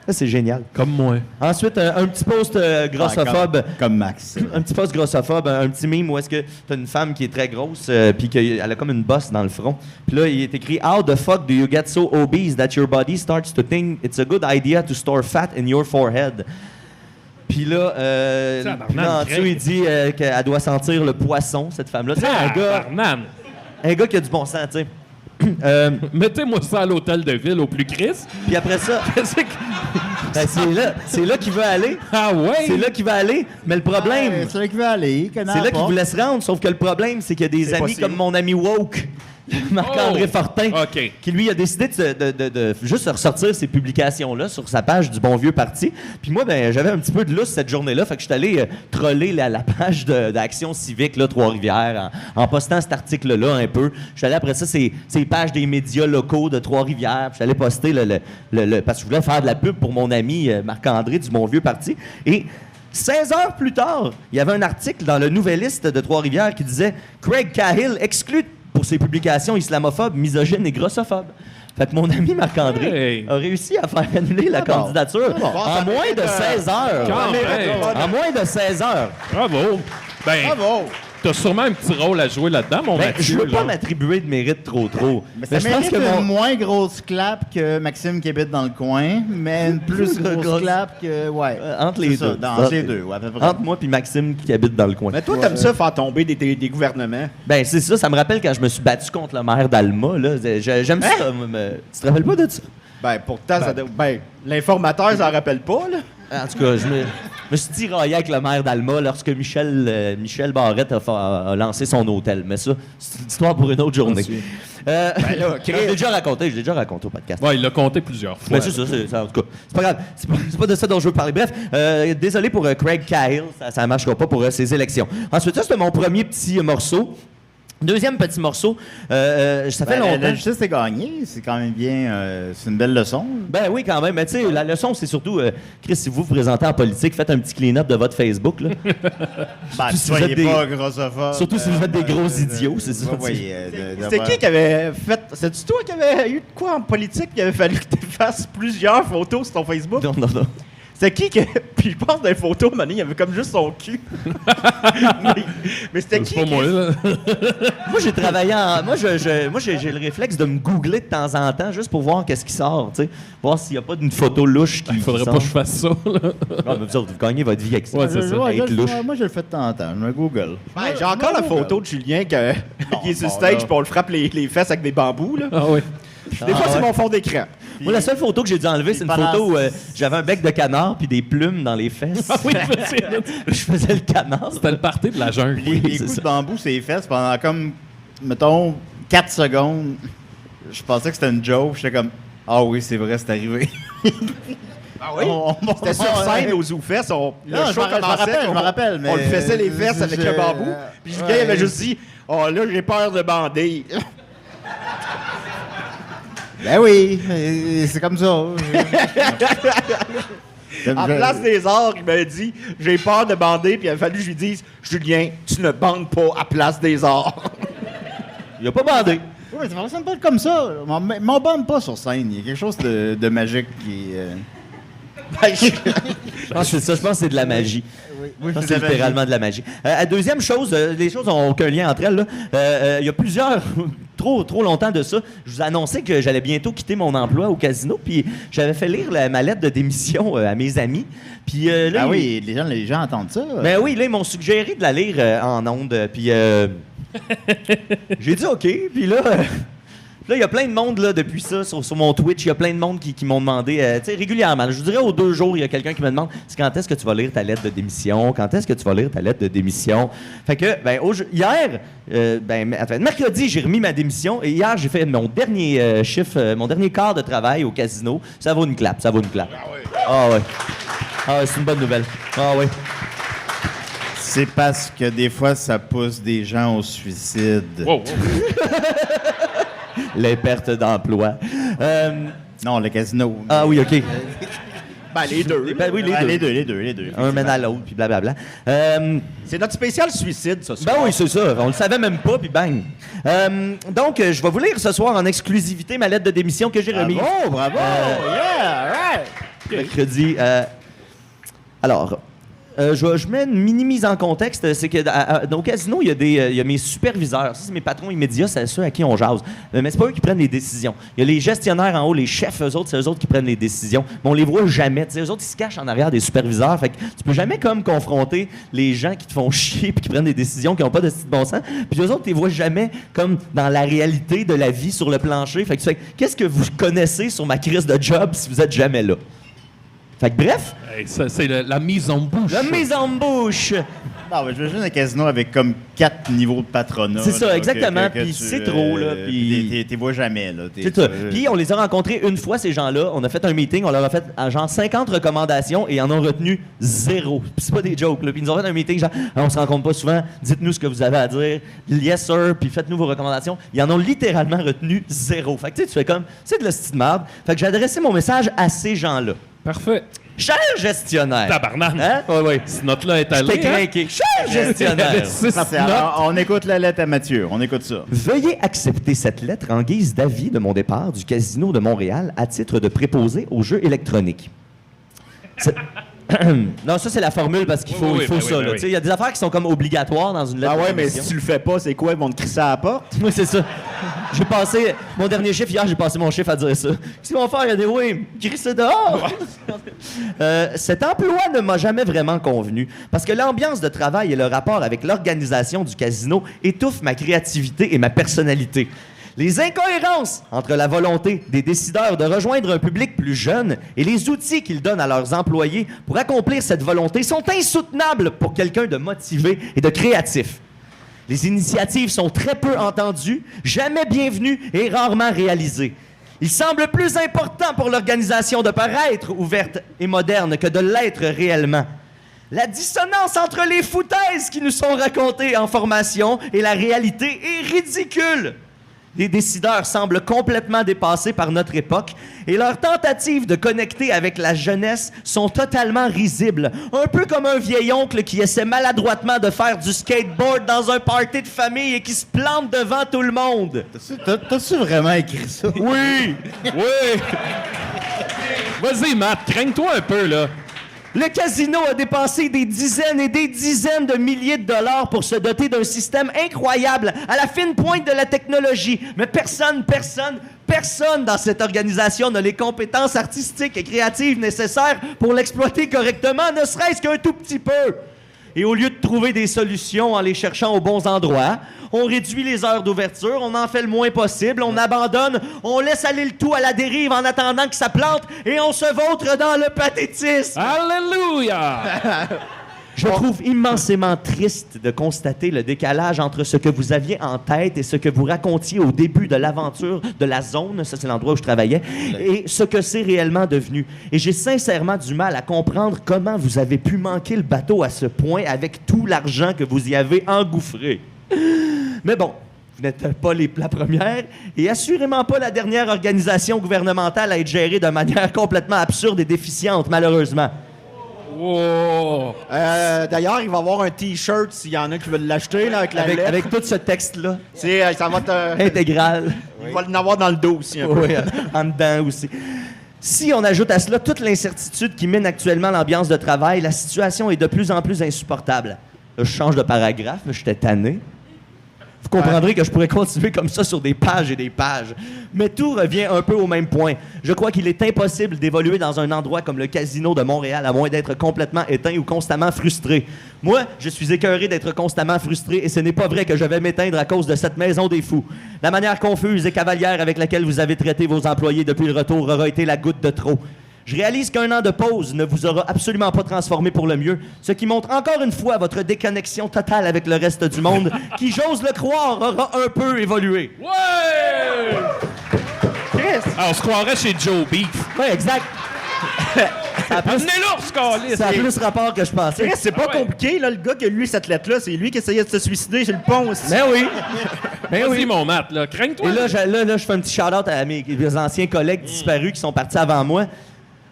Ça, c'est génial. Comme moi. Ensuite, un petit post grossophobe. Comme Max. Un petit post grossophobe, un petit meme où est-ce que t'as une femme qui est très grosse puis qu'elle a comme une bosse dans le front. Puis là, il est écrit « How the fuck do you get so obese that your body starts to think it's a good idea to store fat in your forehead? » Puis là, en dessous, il dit qu'elle doit sentir le poisson, cette femme-là. C'est un gars qui a du bon sens, tu sais. Mettez-moi ça à l'hôtel de ville au plus Christ. Puis après ça, ben, c'est là qu'il veut aller. Ah ouais? C'est là qu'il va aller. Mais le problème, c'est là qu'il veut aller. c'est là qu'il voulait se rendre. Sauf que le problème, c'est qu'il y a des amis comme mon ami Woke, Marc-André Fortin, qui lui a décidé de juste ressortir ses publications-là sur sa page du Bon Vieux Parti. Puis moi, ben, j'avais un petit peu de lousse cette journée-là. Fait que je suis allé troller la page d'Action Civique, là, Trois-Rivières, en postant cet article-là un peu. Je suis allé après ça, ces pages des médias locaux de Trois-Rivières. Puis je suis allé poster parce que je voulais faire de la pub pour mon ami Marc-André du Bon Vieux Parti. Et 16 heures plus tard, il y avait un article dans le Nouvelliste de Trois-Rivières qui disait « Craig Cahill exclut pour ses publications islamophobes, misogynes et grossophobes ». Fait que mon ami Marc-André a réussi à faire annuler la candidature en moins de 16 heures. En moins de 16 heures. Bravo. Ben, Bravo! t'as sûrement un petit rôle à jouer là-dedans, mon Ben, Mathieu. je veux pas là. m'attribuer de mérite trop. Mais ça mérite une moins grosse clap que Maxime qui habite dans le coin, mais une plus grosse clap que... Ouais. Entre les C'est deux. ça, dans les deux, ouais, à peu près. Entre moi et Maxime qui habite dans le coin. Mais toi, t'aimes ça faire tomber des gouvernements? Ben, c'est ça. Ça me rappelle quand je me suis battu contre le maire d'Alma. Là. J'aime ça. Tu te rappelles pas de ça? Ben, pourtant, l'informateur, ça en rappelle pas, là. En tout cas, je me suis tiraillé avec le maire d'Alma lorsque Michel Barrette a lancé son hôtel. Mais ça, c'est une histoire pour une autre journée. Je l'ai déjà raconté au podcast. Ouais, il l'a compté plusieurs fois. Mais c'est ça, en tout cas. C'est pas grave. C'est pas de ça dont je veux parler. Bref, désolé pour Craig Cahill, ça ne marchera pas pour ses élections. Ensuite, ça, c'était mon premier petit morceau. Deuxième petit morceau, ça fait longtemps. La justice est gagnée, c'est quand même bien. C'est une belle leçon. Ben oui, quand même. Mais tu sais, la leçon, c'est surtout, Chris, si vous vous présentez en politique, faites un petit clean-up de votre Facebook. Là. Bah, si vous êtes pas grossophobe. Surtout si vous êtes des gros idiots, c'est ça. C'était qui avait fait. C'est-tu toi qui avait eu de quoi en politique qu'il avait fallu que tu fasses plusieurs photos sur ton Facebook? Non. C'était qui Puis je pense dans les photos, Mané, il y avait comme juste son cul. mais c'était qui? C'est pas moi, là. Moi, j'ai travaillé en. Moi, j'ai le réflexe de me googler de temps en temps juste pour voir qu'est-ce qui sort, tu sais. Voir s'il n'y a pas d'une photo louche qui. Il faudrait sort. pas que je fasse ça, là. Non, mais vous autres, vous gagnez votre vie avec ça. Ouais, c'est ça. Être louche. Moi, je le fais de temps en temps. Je me Google. Ben, j'ai encore la photo de Julien qui est sur le stage, puis on le frappe les fesses avec des bambous. Là. Ah oui. Des fois, c'est mon fond d'écran. Moi, la seule photo que j'ai dû enlever, c'est une photo où j'avais un bec de canard puis des plumes dans les fesses. Ah oui, Je faisais le canard. c'était le party de la jungle. Les coups de bambou, c'est les fesses pendant comme, mettons, 4 secondes. Je pensais que c'était une joke. J'étais comme, ah oui, c'est vrai, c'est arrivé. Ah oui? C'était sur scène aux ZooFest. Le show commençait. Je me rappelle. Mais on le faisait les fesses avec le bambou. Puis Julien avait juste dit, oh là, j'ai peur de bander. Ben oui, c'est comme ça. En place des arts, il m'a dit, j'ai peur de bander, puis il a fallu que je lui dise, Julien, tu ne bandes pas à place des arts. Il a pas bandé. Oui, mais ça fonctionne pas comme ça. M'en bande pas sur scène. Il y a quelque chose de magique qui. Je pense que c'est ça. Je pense que c'est de la magie. Oui, Je pense que c'est littéralement de la magie. La deuxième chose, les choses n'ont aucun lien entre elles. Là. Il y a plusieurs, trop longtemps de ça, je vous annonçais que j'allais bientôt quitter mon emploi au casino, puis j'avais fait lire ma lettre de démission à mes amis. Puis là, oui, les gens entendent ça. Ben oui, là, ils m'ont suggéré de la lire en ondes, puis j'ai dit OK, puis là... Là, il y a plein de monde là, depuis ça sur mon Twitch. Il y a plein de monde qui m'ont demandé, tu sais, régulièrement. Je vous dirais, aux 2 jours, il y a quelqu'un qui me demande quand est-ce que tu vas lire ta lettre de démission? Quand est-ce que tu vas lire ta lettre de démission? Fait que, hier, mercredi, j'ai remis ma démission. Et hier, j'ai fait mon dernier mon dernier quart de travail au casino. Ça vaut une clap. Ah ouais. Ah ouais, c'est une bonne nouvelle. Ah ouais. C'est parce que des fois, ça pousse des gens au suicide. Wow. Les pertes d'emploi. Non, le casino. Ah oui, OK. Ben, les deux. Ben oui, les deux. Un mène à l'autre, puis blablabla. C'est notre spécial suicide, ça. Ben oui, c'est ça. On le savait même pas, puis bang. Donc, je vais vous lire ce soir en exclusivité ma lettre de démission que j'ai remise. Bravo! Yeah, right! Mercredi. Alors... je mets une mini mise en contexte, c'est que au casino, il y a mes superviseurs, ça c'est mes patrons immédiats, c'est ceux à qui on jase. Mais c'est pas eux qui prennent les décisions. Il y a les gestionnaires en haut, les chefs, eux autres, c'est eux autres qui prennent les décisions. Mais on les voit jamais. Eux autres, ils se cachent en arrière des superviseurs. Fait que tu peux jamais comme confronter les gens qui te font chier puis qui prennent des décisions qui n'ont pas de bon sens. Puis eux autres, tu les vois jamais comme dans la réalité de la vie sur le plancher. Fait que tu fais, qu'est-ce que vous connaissez sur ma crise de job si vous êtes jamais là? Fait que bref... Hey, ça, c'est la mise en bouche. La mise en bouche! Non, mais je imagine un casino avec comme 4 niveaux de patronat. C'est ça, là, exactement. Puis c'est trop, là. Puis t'es vois jamais, là. C'est ça. Puis on les a rencontrés une fois, ces gens-là. On a fait un meeting, on leur a fait genre 50 recommandations et ils en ont retenu 0. Puis c'est pas des jokes, là. Puis ils nous ont fait un meeting, genre, on se rencontre pas souvent, dites-nous ce que vous avez à dire. Yes, sir, puis faites-nous vos recommandations. Ils en ont littéralement retenu 0. Fait que tu fais comme, c'est de la petite merde. Fait que j'ai adressé mon message à ces gens-là. Parfait. Cher gestionnaire. Tabarnak. Hein? Oui. Cette note-là est allée. J'étais craqué. Cher gestionnaire. On écoute la lettre à Mathieu. On écoute ça. Veuillez accepter cette lettre en guise d'avis de mon départ du Casino de Montréal à titre de préposé aux jeux électroniques. Non, ça, c'est la formule parce qu'il faut, ça. Il y a des affaires qui sont comme obligatoires dans une lettre. Ah ouais, de mais démission. si tu le fais pas, c'est quoi? Ils vont te crisser à la porte? Oui, c'est ça. J'ai passé mon dernier chiffre hier, j'ai passé mon chiffre à dire ça. Qu'est-ce qu'ils vont faire? Il y a des oui, crisser dehors. Cet emploi ne m'a jamais vraiment convenu parce que l'ambiance de travail et le rapport avec l'organisation du casino étouffent ma créativité et ma personnalité. Les incohérences entre la volonté des décideurs de rejoindre un public plus jeune et les outils qu'ils donnent à leurs employés pour accomplir cette volonté sont insoutenables pour quelqu'un de motivé et de créatif. Les initiatives sont très peu entendues, jamais bienvenues et rarement réalisées. Il semble plus important pour l'organisation de paraître ouverte et moderne que de l'être réellement. La dissonance entre les foutaises qui nous sont racontées en formation et la réalité est ridicule. Les décideurs semblent complètement dépassés par notre époque et leurs tentatives de connecter avec la jeunesse sont totalement risibles. Un peu comme un vieil oncle qui essaie maladroitement de faire du skateboard dans un party de famille et qui se plante devant tout le monde. T'as-tu vraiment écrit ça? Oui! Oui! Vas-y, Matt, craigne-toi un peu, là. Le casino a dépensé des dizaines et des dizaines de milliers de dollars pour se doter d'un système incroyable, à la fine pointe de la technologie. Mais personne dans cette organisation n'a les compétences artistiques et créatives nécessaires pour l'exploiter correctement, ne serait-ce qu'un tout petit peu. Et au lieu de trouver des solutions en les cherchant aux bons endroits, on réduit les heures d'ouverture, on en fait le moins possible, on abandonne, on laisse aller le tout à la dérive en attendant que ça plante et on se vautre dans le pathétisme. Alléluia! Je trouve immensément triste de constater le décalage entre ce que vous aviez en tête et ce que vous racontiez au début de l'aventure de la zone, ça c'est l'endroit où je travaillais, et ce que c'est réellement devenu. Et j'ai sincèrement du mal à comprendre comment vous avez pu manquer le bateau à ce point avec tout l'argent que vous y avez engouffré. Mais bon, vous n'êtes pas la première et assurément pas la dernière organisation gouvernementale à être gérée de manière complètement absurde et déficiente, malheureusement. Wow! D'ailleurs, il va y avoir un T-shirt s'il y en a qui veulent l'acheter là, avec la lettre. Avec tout ce texte-là. Ça va te... Intégral. Il va l'en avoir dans le dos aussi un peu. Oui, en dedans aussi. Si on ajoute à cela toute l'incertitude qui mine actuellement l'ambiance de travail, la situation est de plus en plus insupportable. Là, je change de paragraphe, mais j'étais tanné. Vous comprendrez que je pourrais continuer comme ça sur des pages et des pages. Mais tout revient un peu au même point. Je crois qu'il est impossible d'évoluer dans un endroit comme le Casino de Montréal à moins d'être complètement éteint ou constamment frustré. Moi, je suis écœuré d'être constamment frustré et ce n'est pas vrai que je vais m'éteindre à cause de cette maison des fous. La manière confuse et cavalière avec laquelle vous avez traité vos employés depuis le retour aura été la goutte de trop. Je réalise qu'un an de pause ne vous aura absolument pas transformé pour le mieux, ce qui montre encore une fois votre déconnexion totale avec le reste du monde, qui, j'ose le croire, aura un peu évolué. Ouais! Chris! Ah, on se croirait chez Joe Beef. Oui, exact. Amenez l'ours, câlisse! Ça a plus rapport que je pensais. Chris, c'est pas Ah ouais. compliqué, là, le gars qui a lu cette lettre-là, c'est lui qui essayait de se suicider sur le pont aussi. Ben oui. Ben Vas-y, oui. mon Matt, là. Craigne-toi. Et là, je fais un petit shout-out à mes anciens collègues disparus qui sont partis avant moi.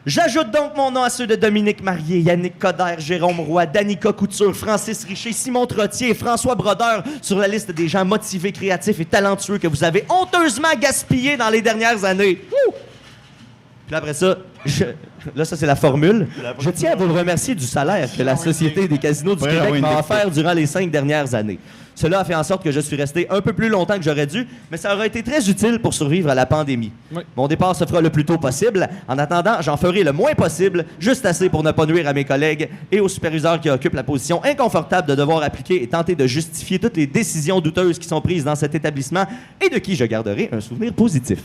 J'ajoute donc mon nom à ceux de Dominique Marié, Yannick Coderre, Jérôme Roy, Danica Couture, Francis Richer, Simon Trottier et François Brodeur sur la liste des gens motivés, créatifs et talentueux que vous avez honteusement gaspillés dans les dernières années. Wouh! Puis après ça, là, ça c'est la formule. Je tiens à vous remercier du salaire que la Société des casinos du Québec m'a offert durant les 5 dernières années. Cela a fait en sorte que je suis resté un peu plus longtemps que j'aurais dû, mais ça aurait été très utile pour survivre à la pandémie. Oui. Mon départ se fera le plus tôt possible. En attendant, j'en ferai le moins possible, juste assez pour ne pas nuire à mes collègues et aux superviseurs qui occupent la position inconfortable de devoir appliquer et tenter de justifier toutes les décisions douteuses qui sont prises dans cet établissement et de qui je garderai un souvenir positif.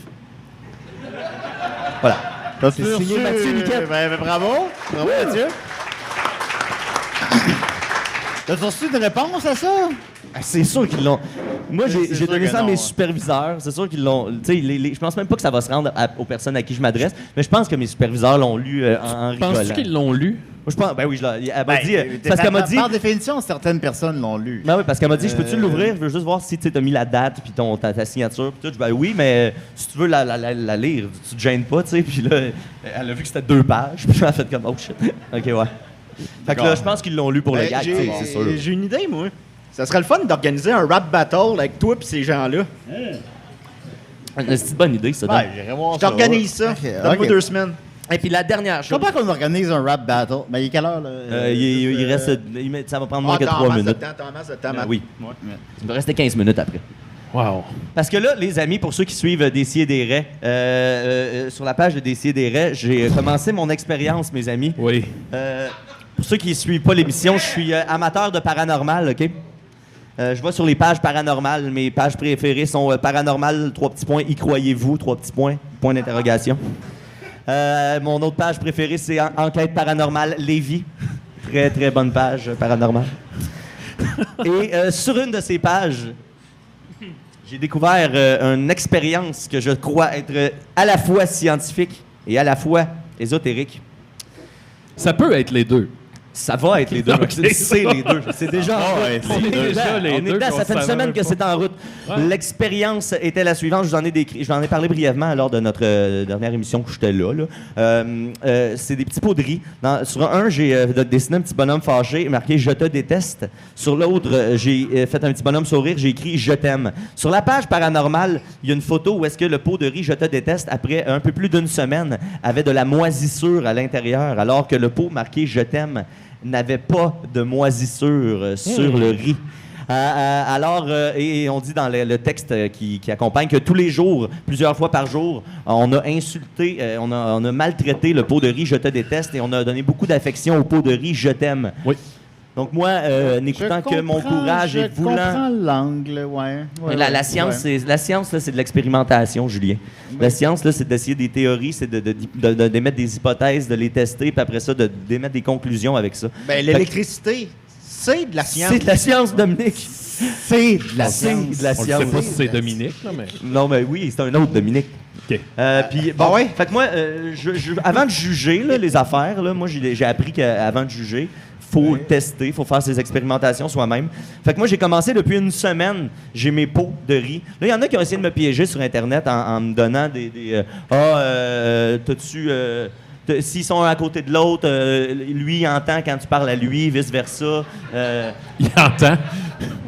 Voilà. T'as-tu C'est signé reçu- Mathieu Niquette. Ben, bravo. Bravo, Mathieu. T'as reçu une réponse à ça? Ah, c'est sûr qu'ils l'ont. Moi, C'est j'ai sûr donné que ça à mes non. superviseurs. C'est sûr qu'ils l'ont. Tu sais, je pense même pas que ça va se rendre aux personnes à qui je m'adresse, mais je pense que mes superviseurs l'ont lu en rigolant. Penses-tu qu'ils l'ont lu? Moi, je pense. Ben oui, elle m'a dit. Parce qu'elle m'a dit. Par définition, certaines personnes l'ont lu. Ben oui, parce qu'elle m'a dit, je peux-tu l'ouvrir? Je veux juste voir si tu as mis la date puis ta signature. Puis tout. Je dis, ben oui, mais si tu veux la lire, tu te gênes pas, tu sais. Puis là, elle a vu que c'était 2 pages. Puis elle a fait comme, oh shit. OK, ouais. Fait que là, je pense qu'ils l'ont lu pour le gag, tu sais, c'est sûr. J'ai une idée, moi. Ça serait le fun d'organiser un rap battle avec toi et ces gens-là. C'est une bonne idée, ça. Ouais, j'irai voir Je ça. t'organise ça. Ok, Donne-moi ok. 2 semaines. Et puis la dernière Je chose. comprends qu'on organise un rap battle. Mais il est quelle heure, là? Il reste. Ça va prendre moins que 3 minutes. T'as en masse de temps, Matt. Oui. Il va rester 15 minutes après. Wow. Parce que là, les amis, pour ceux qui suivent Décidérez, sur la page de Décidérez, j'ai commencé mon expérience, mes amis. Oui. Pour ceux qui ne suivent pas l'émission, je suis amateur de paranormal, OK? Je vais sur les pages paranormales. Mes pages préférées sont paranormal, 3 petits points, y croyez-vous, 3 petits points, point d'interrogation. Mon autre page préférée, c'est Enquête paranormale Lévis. Très, très bonne page paranormale. Et sur une de ces pages, j'ai découvert une expérience que je crois être à la fois scientifique et à la fois ésotérique. Ça peut être les deux. Ça va être les deux. Ok. C'est les deux. C'est déjà en route. c'est déjà les On est deux dedans. qu'on Ça fait une savait semaine même que pas. c'est en route. Ouais. L'expérience était la suivante. Je vous en ai parlé brièvement lors de notre dernière émission que j'étais là. C'est des petits pots de riz. Sur un, j'ai dessiné un petit bonhomme fâché, marqué « Je te déteste ». Sur l'autre, j'ai fait un petit bonhomme sourire, j'ai écrit « Je t'aime ». Sur la page paranormale, il y a une photo où est-ce que le pot de riz « Je te déteste », après un peu plus d'une semaine, avait de la moisissure à l'intérieur, alors que le pot marqué « Je t'aime » n'avait pas de moisissure sur le riz. Et on dit dans le texte qui accompagne que tous les jours, plusieurs fois par jour, on a insulté, on a maltraité le pot de riz « Je te déteste » et on a donné beaucoup d'affection au pot de riz « Je t'aime ». Oui. Donc moi, n'écoutant que mon courage et Je voulant... comprends l'angle, ouais. La science, là, c'est de l'expérimentation, Julien. La science, là, c'est d'essayer des théories, c'est d'émettre des hypothèses, de les tester, puis après ça, d'émettre des conclusions avec ça. Ben, l'électricité, c'est de la science. C'est de la science, Dominique. C'est de la C'est science. de la On ne science. sait pas si c'est Dominique, là, mais... Non, mais oui, c'est un autre, Dominique. OK. Puis, bon, ouais. Fait que moi, avant de juger là, les affaires, là, moi, j'ai appris qu'avant de juger, faut tester, faut faire ses expérimentations soi-même. Fait que moi, j'ai commencé depuis une semaine, j'ai mes pots de riz. Là, il y en a qui ont essayé de me piéger sur Internet en me donnant t'as-tu... S'ils sont un à côté de l'autre, lui, il entend quand tu parles à lui, vice-versa. Il entend.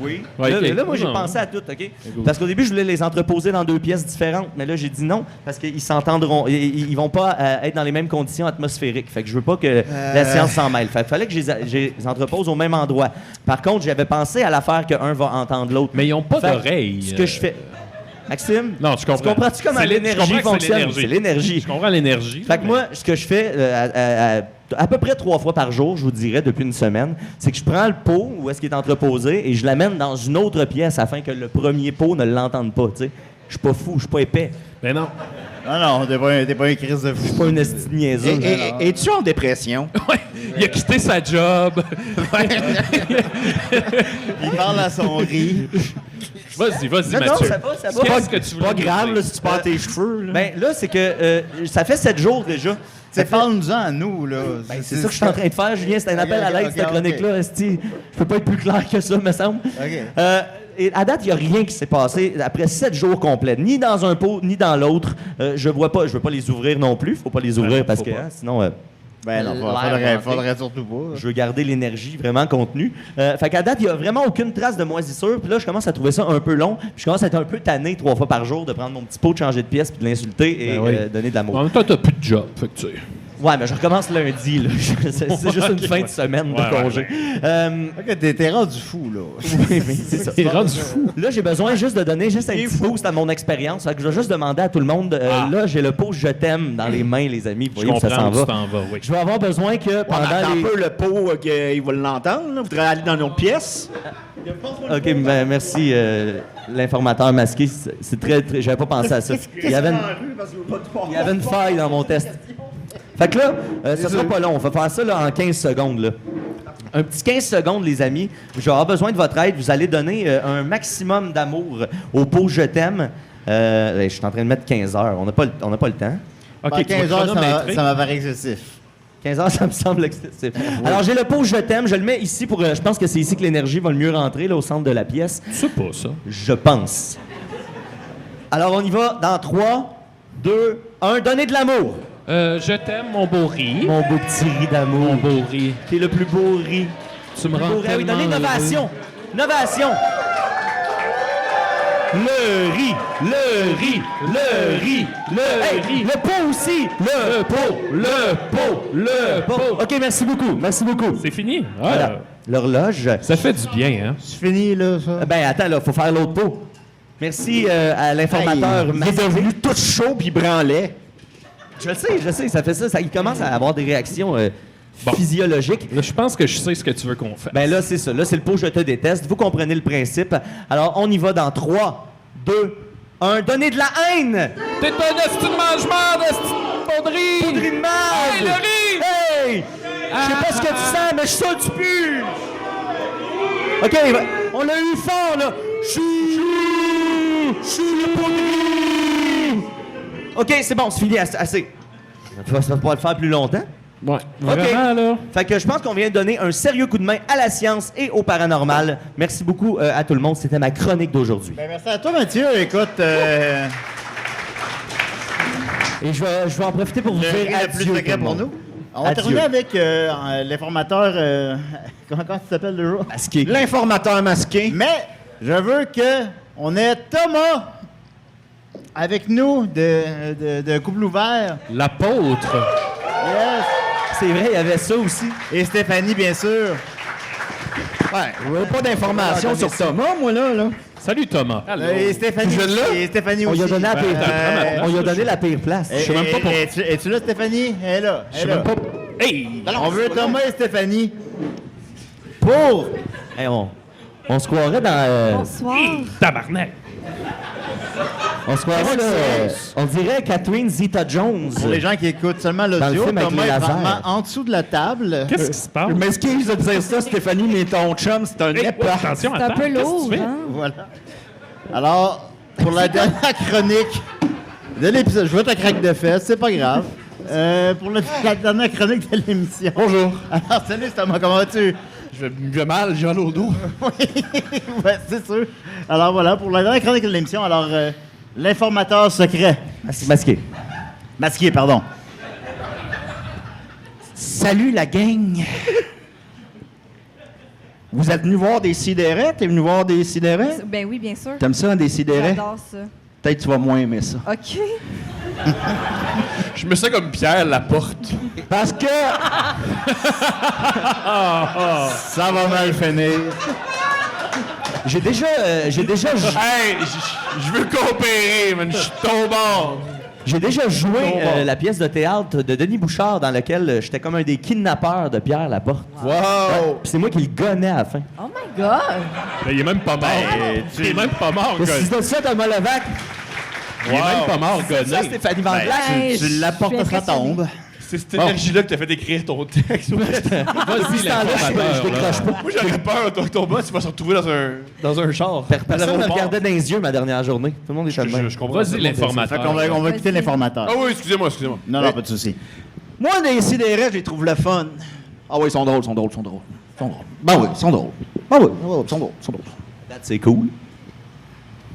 Oui. Ouais, ok. Là, moi, j'ai Non. pensé à tout, OK? Parce qu'au début, je voulais les entreposer dans 2 pièces différentes, mais là, j'ai dit non, parce qu'ils s'entendront. Ils vont pas être dans les mêmes conditions atmosphériques. Fait que je veux pas que la science s'en mêle. Fait qu'il fallait que je les entrepose au même endroit. Par contre, j'avais pensé à l'affaire qu'un va entendre l'autre. Mais ils n'ont pas Fait que d'oreilles. Ce que je fais... Maxime? Non, je comprends. Tu comprends-tu comment C'est l'énergie je comprends que fonctionne? C'est l'énergie. Je comprends l'énergie. Fait que moi, ce que je fais à peu près 3 fois par jour, je vous dirais, depuis une semaine, c'est que je prends le pot où est-ce qu'il est entreposé et je l'amène dans une autre pièce afin que le premier pot ne l'entende pas, tu sais. Je suis pas fou, je suis pas épais. Mais non. Non, t'es pas un crise de Je suis fou. pas une esti de niaiseux. Es-tu en dépression? Ouais, il a quitté sa job. Il parle à son riz. Vas-y, Non, non, Mathieu. ça va, ça va. Qu'est-ce que tu voulais Pas nous grave dire? là, si tu perds tes cheveux. Là. Ben là, c'est que ça fait 7 jours déjà. Parle-nous-en à nous, là. C'est ça que je suis en train de faire, Julien. C'est un appel à l'aide, cette chronique-là. Esti. Je peux pas être plus clair que ça, me semble. OK. Et à date, il n'y a rien qui s'est passé après 7 jours complets, ni dans un pot, ni dans l'autre. Je veux pas les ouvrir non plus. Faut pas les ouvrir parce que sinon, Ben non, faudrait surtout pas. je veux garder l'énergie vraiment contenue. Fait qu'à date, il n'y a vraiment aucune trace de moisissure. Puis là, je commence à trouver ça un peu long. Puis je commence à être un peu tanné 3 fois par jour de prendre mon petit pot, de changer de pièce, puis de l'insulter et Ben oui. donner de l'amour. En même temps, t'as plus de job. Fait que tu sais. Ouais, mais je recommence lundi. Là. C'est juste une fin de semaine de Ouais, congé. Fait que t'es rendu fou, là. Oui, mais c'est ça. T'es rendu fou. Là, j'ai besoin juste de donner juste un petit boost à mon expérience. Fait que je vais juste demander à tout le monde, là, j'ai le pot « Je t'aime » dans les mains, les amis. Vous Je voyez où ça comprends s'en où tu va. t'en vas, oui. Je vais avoir besoin que Ouais, pendant attends les... un peu le pot, il va l'entendre. Là. Voudrait aller dans nos pièces. OK, ben, merci, l'informateur masqué. C'est très... J'avais pas pensé à ça. Il y avait une faille dans mon test. Fait que là, ça sera pas long. On va faire ça là, en 15 secondes. Là. Un petit 15 secondes, les amis. Je vais avoir besoin de votre aide. Vous allez donner un maximum d'amour au pot « Je t'aime ». Je suis en train de mettre 15 heures. On n'a pas le temps. OK, Par tu vas 15 heures, chronométrer. ça m'apparaît excessif. 15 heures, ça me semble excessif. Alors, j'ai le pot « Je t'aime ». Je le mets ici pour... je pense que c'est ici que l'énergie va le mieux rentrer, là, au centre de la pièce. Tu sais pas ça. Je pense. Alors, on y va dans 3, 2, 1. Donnez de l'amour. Je t'aime, mon beau riz. Mon beau petit riz d'amour. Mon beau riz. T'es le plus beau riz. Tu me rends Ah oui, tellement donnez une ovation. Une ovation. Le riz, le riz, le riz, le riz. Le pot aussi. Le pot. OK, merci beaucoup. Merci beaucoup. C'est fini? Ah, Voilà. L'horloge. Ça fait du bien, hein? C'est fini, là, ça? Ben, attends, là, faut faire l'autre pot. Merci à l'informateur. Il est devenu tout chaud puis il branlait. Je le sais, ça fait ça. Il commence à avoir des réactions Bon. physiologique. Là, je pense que je sais ce que tu veux qu'on fasse. Ben là, c'est ça. Là, c'est le pot Je te déteste. Vous comprenez le principe. Alors, on y va dans 3, 2, 1. Donnez de la haine! T'es un esti de mange-merde, esti de poudrie! Poudrie de merde! Hey, le riz! Hey! Je sais pas ce que tu sens, mais je sens que tu pues! OK, on l'a eu fort, là. Chou le poudrie! OK, c'est bon, c'est fini, assez. Tu vas pas le faire plus longtemps? Ouais, vraiment, là. Fait que je pense qu'on vient de donner un sérieux coup de main à la science et au paranormal. Merci beaucoup à tout le monde. C'était ma chronique d'aujourd'hui. Ben, merci à toi, Mathieu. Écoute, Et je vais en profiter pour vous le dire rire le adieu plus tout secret le pour monde. nous. On va Adieu. terminer avec l'informateur... comment tu t'appelles le jour? Masqué. L'informateur masqué. Mais je veux que on ait Thomas avec nous de Couple Ouvert. L'apôtre. Yes. C'est vrai, il y avait ça aussi. Et Stéphanie, bien sûr. Ouais, j'avais pas d'informations sur Thomas, moi, là. Salut, Thomas. Et Stéphanie, Je l'ai. et Stéphanie On aussi. lui a donné la pire, Euh, on lui a donné la pire place. Et- sais même pas pour- Es-tu là, Stéphanie? Elle est là. Je sais même pas... Hey! On veut Thomas et Stéphanie pour... Hey, on se croirait dans... Bonsoir. Tabarnak! on se croirait, là, on dirait Catherine Zeta-Jones. Pour les gens qui écoutent seulement Dans le l'audio, film avec Thomas les est lasers. vraiment en dessous de la table. Qu'est-ce qui se passe? Je m'excuse de dire ça, Stéphanie, mais ton chum, c'est un Hey, épais. attention, C'est un attends. peu Qu'est-ce que lourd, tu fais? hein? Voilà. Alors, pour la dernière chronique de l'épisode, je veux ta craque de fesses, c'est pas grave. Pour la dernière chronique de l'émission. Bonjour. Alors, salut Thomas, comment vas-tu? Je vais mal, j'ai mal au dos. Ouais, c'est sûr. Alors voilà, pour la dernière chronique de l'émission, alors, l'informateur secret. Masqué. Masqué, pardon. Salut la gang. Vous êtes venu voir des sidérés? T'es venu voir des sidérés? Ben oui, bien sûr. T'aimes ça, des sidérés? J'adore ça. Peut-être que tu vas moins aimer ça. OK. Je me sens comme Pierre Laporte. Parce que Ça va mal finir. J'ai déjà Hey, je veux coopérer, man. Je suis tombant. J'ai déjà joué la pièce de théâtre de Denis Bouchard dans laquelle j'étais comme un des kidnappeurs de Pierre Laporte. Wow. Puis c'est moi qui le gonnais à la fin. Oh my God! Mais il est même pas mort. Il est même pas mort, Mais si gonné. tu ça, Thomas Levac, Il est même pas mort, ça, gonné. Stéphanie Van Black. Ben, Tu l'apportes je à suis sa impressionnée. tombe. C'est cette énergie-là que t'as fait écrire ton texte. Moi, Vas-y, ce temps-là, je l'informateur. décroche là. pas. j'aurais peur que ton boss il va se retrouver dans un char. Personne ne me regardait dans les yeux ma dernière journée. Tout le monde était de même. Je comprends. Vas-y, Fait l'informateur. qu'on va, on va quitter l'informateur. Ah oui, excusez-moi. Non, non, pas de souci. moi, des sidérés, je les trouve le fun. Ah oui, ils sont drôles. Ben oui, ils sont drôles. Ils sont drôles. C'est cool.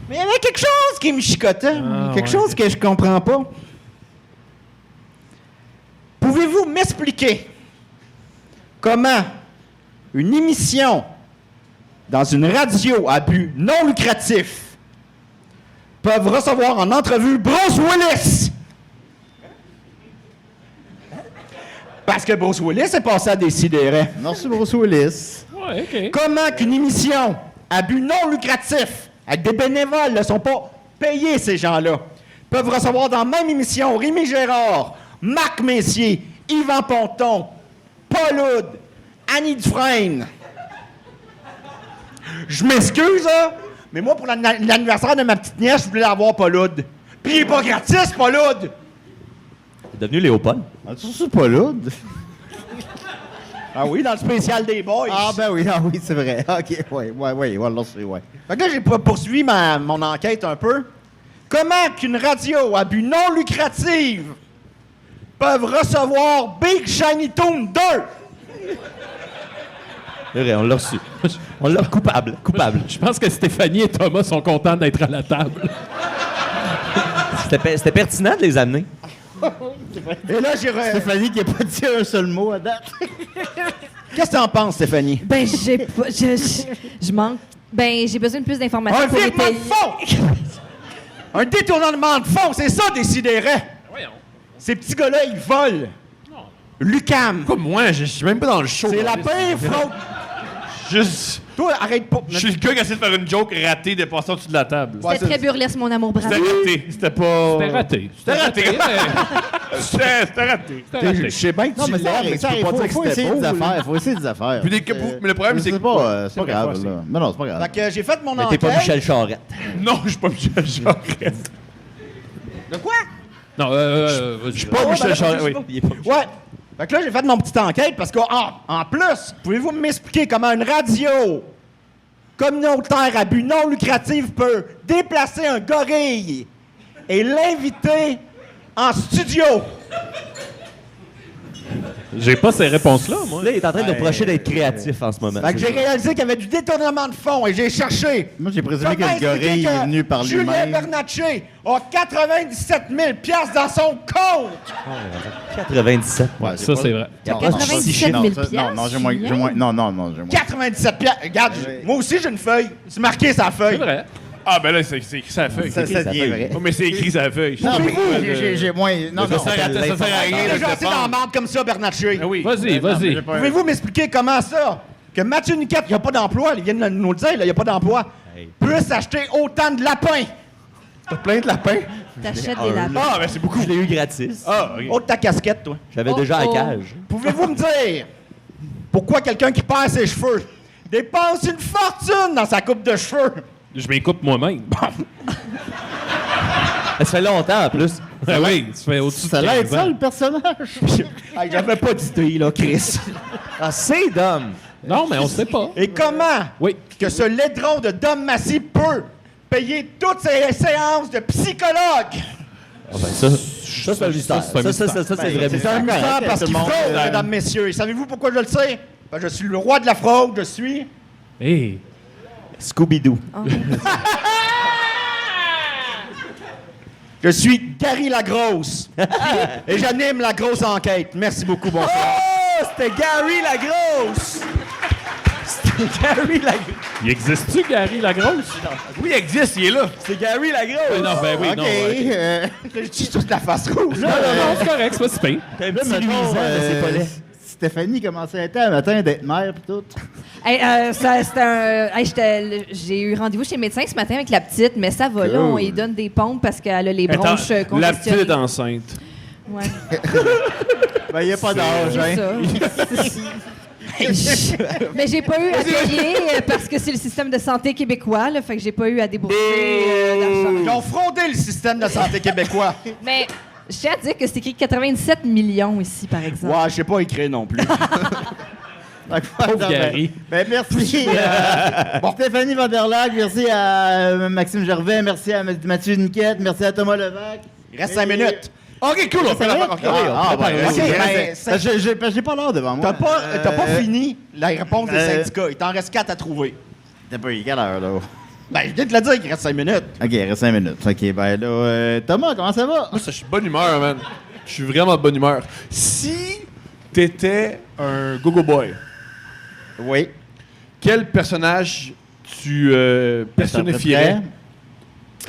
Mais il y avait quelque chose qui me chicotait. Quelque chose que je comprends pas. Pouvez-vous m'expliquer comment une émission dans une radio à but non lucratif peuvent recevoir en entrevue Bruce Willis? Parce que Bruce Willis est passé à des sidérés. Merci, Bruce Willis. Ouais, OK. Comment qu'une émission à but non lucratif, avec des bénévoles, ne sont pas payés, ces gens-là, peuvent recevoir dans la même émission Rémi Gérard, Marc Messier, Yvan Ponton, Paul Oud, Annie Dufresne. Je m'excuse, hein, mais moi, pour l'anniversaire de ma petite nièce, je voulais avoir Paul Oud. Puis il est pas gratis, Paul Oud! C'est devenu Léopold. Ah, tu sais pas lourd? Ah oui, dans le spécial des boys. Ah, ben oui, c'est vrai. OK, ouais, voilà, c'est, ouais. Fait que là, j'ai poursuivi mon enquête un peu. Comment qu'une radio à but non lucratif peuvent recevoir Big Shiny Toon 2? C'est vrai, on l'a reçu. On l'a coupable. Je pense que Stéphanie et Thomas sont contents d'être à la table. C'était pertinent de les amener. Et là, Stéphanie qui n'a pas dit un seul mot à date. Qu'est-ce que t'en penses, Stéphanie? Ben, j'ai pas. Je manque. Ben, j'ai besoin de plus d'informations Un pour virement de étayer. fonds! Un détournement de fonds, c'est ça, Décideret! Voyons. Ces petits gars-là, ils volent. Lucam. Comme moi, je suis même pas dans le show. C'est la pire fraude. Juste. Toi, arrête pas. Je suis le gars qui essaie de faire une joke ratée dépassant au-dessus de la table. C'était très burlesque, mon amour, bravo. C'était raté. C'était pas. C'était raté. C'était raté. mais C'était raté. c'était raté. Je sais bien que Non, tu mais l'aimes, mais tu peux pas dire que faut c'était essayer beau. des là. affaires. Faut essayer des affaires. Puis mais le problème, c'est que. c'est pas vrai, grave, c'est- là. Mais non, c'est pas grave. Fait que j'ai fait mon Mais enquête. t'es pas Michel Charette. Non, je suis pas Michel Charette. De quoi? Non, vas-y. Je suis pas Michel Charette, oui. Ouais. Fait que là, j'ai fait mon petite enquête parce qu'en plus, pouvez-vous m'expliquer comment une radio communautaire à but non lucratif peut déplacer un gorille et l'inviter en studio? J'ai pas ces réponses-là, moi. Là, il est en train de reprocher d'être créatif en ce moment. Fait que j'ai réalisé qu'il y avait du détournement de fonds et j'ai cherché. Moi, j'ai présumé que Comment le gorille expliquer est que venu par Julien lui-même. Bernatchez a 97 000 piastres dans son compte. 97. Ouais, Ça, c'est vrai. Il y a Non, pas de 97 000 non, ça- Non, non, j'ai moins. Julien? Non, j'ai moins. 97 piastres. Regarde, moi aussi j'ai une feuille. C'est marqué sa feuille. C'est vrai. Ah, ben là, c'est écrit sur la feuille. Ça devient vrai. Oh, mais c'est écrit sur la feuille. Non, mais Je j'ai moins. Non, non. ça sert à rien On de est te déjà assez dans la défendre. marde comme ça, Bernatchez. Ah oui. Vas-y, vas-y. Pouvez-vous m'expliquer comment ça, que Mathieu Niquette, il n'y a pas d'emploi, il vient de nous le dire, là, il n'y a pas d'emploi, peut s'acheter autant de lapins? T'as plein de lapins? T'achètes des lapins. Ah, ben c'est beaucoup. Je l'ai eu gratis. Ah, ok. Ôte ta casquette, toi. J'avais Oh, déjà la oh. cage. Pouvez-vous me dire pourquoi quelqu'un qui perd ses cheveux dépense une fortune dans sa coupe de cheveux? Je m'y coupe moi-même. Ça fait longtemps en plus. Ah oui, tu fais au-dessus de Ça a l'air 15 ça, ans. le personnage. Hey, j'avais pas d'idée, là, Chris. Ah, c'est d'homme. Non, mais on sait pas. Et comment Oui. que ce laidron de Dom Massy peut payer toutes ses séances de psychologue? Ah ben ça c'est un mystère. c'est un Ça, c'est Ben, vrai C'est mystère. un mystère parce tout le qu'il monde, fraude, mesdames, messieurs. Et savez-vous pourquoi je le sais? Parce que je suis le roi de la fraude, je suis... Hey. Scooby-Doo. Je suis Gary Lagrosse. Et j'anime la grosse enquête. Merci beaucoup, bonsoir. Oh, c'était Gary Lagrosse! C'était Gary Lagrosse. Il existe-tu, Gary Lagrosse? Oui, il existe, il est là. C'est Gary Lagrosse! Non, ben oui, OK. non. ouais. Je suis toute la face rouge. Non, non, c'est correct, c'est pas si pire. T'as un Là, petit mettons, luisant, là, c'est pas laid. Stéphanie commençait à être un matin d'être mère pis tout. Hey, c'était j'ai eu rendez-vous chez le médecin ce matin avec la petite, mais ça va là, on lui donne des pompes parce qu'elle a les bronches La congestionnées. petite enceinte. Ouais. Ben, il n'y a pas d'âge, C'est hein. ça. Mais j'ai pas eu à payer parce que c'est le système de santé québécois, là, fait que j'ai pas eu à débourser Ils d'argent. ont fraudé le système de santé québécois. Mais je tiens à dire que c'est écrit 97 millions ici, par exemple. Ouais, je sais pas écrire non plus. Pauvre Gary. Ben, merci. Stéphanie Vanderlag, merci à Maxime Gervais, merci à Mathieu Niquette, merci à Thomas Levac. Il reste 5 minutes. OK, cool. On fait la Ah, ah, ben, Ok, ben, j'ai pas l'heure devant moi. T'as pas fini la réponse des euh, syndicats. Il t'en reste 4 à trouver. T'as pas eu quelle heure, là? Ben, je viens de te le dire qu'il reste 5 minutes. OK, il reste 5 minutes. OK, ben là, Thomas, comment ça va? Moi, je suis de bonne humeur, man. Je suis vraiment de bonne humeur. Si t'étais un Go-Go Boy, Oui. quel personnage tu personnifierais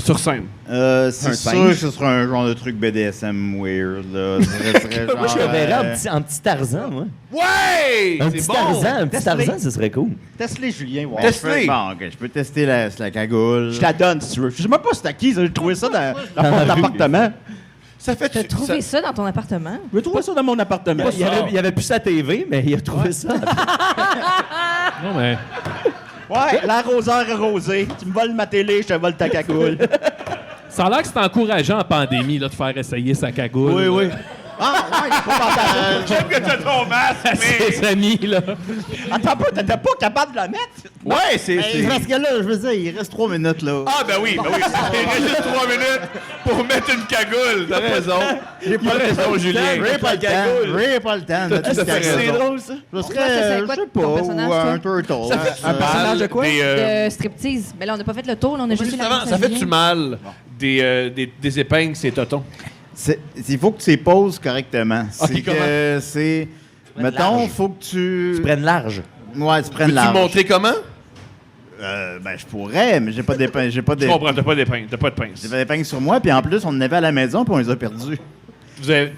sur scène? C'est Un sûr singe. que ce sera un genre de truc BDSM weird, là. Ce serait Moi, je genre, le verrais en petit Tarzan, moi. Ouais! Un C'est petit bon! Tarzan, un petit Teste-les. Tarzan, ce serait cool. Teste-les, Julien. Ouais. Teste-les. Bon, OK, je peux tester la cagoule. Je te la donne si tu veux. Je sais même pas c'est à qui. J'ai trouvé ça dans la porte de l'appartement. Ça fait... T'as trouvé ça dans ton appartement? J'ai trouvé ça dans mon appartement. Il y avait plus sa TV, mais il a trouvé ça. Non, mais. Ouais, l'arroseur arrosé. Tu me voles ma télé, je te vole ta cagoule. Ça a l'air que c'est encourageant en pandémie là, de faire essayer sa cagoule. Oui, oui. Ah, ouais, j'ai pas pensé à ça. J'aime que tu as ton masque, À mais... ses amis, là. Attends pas, t'étais pas capable de la mettre? Ouais, c'est... Parce que là, je veux dire, il reste 3 minutes, là. Ah, ben oui, ben oui. Il reste juste 3 minutes pour mettre une cagoule. T'as raison. J'ai pas raison, Julien. J'ai pas le temps. J'ai pas le temps. T'as tout à fait C'est raison. drôle, ça. Je ça serais, serait je quoi sais ton pas, personnage, ou toi? un turtle. Ça fait Un personnage de quoi? De striptease. Mais là, on n'a pas fait le tour, là, on a juste fait la Justement, réponse ça à fait-tu Julien. mal des épingles, ces totons? Il faut que tu les poses correctement. C'est comment? que c'est... Mettons, large. faut que tu... Tu prennes large. Ouais, tu prennes Peux-tu large. montrer comment? Ben, je pourrais, mais j'ai pas d'épingle. J'ai pas Je comprends, t'as pas d'épingles, t'as pas de J'ai pince. pas d'épingle sur moi, puis en plus, on en avait à la maison, puis on les a perdus.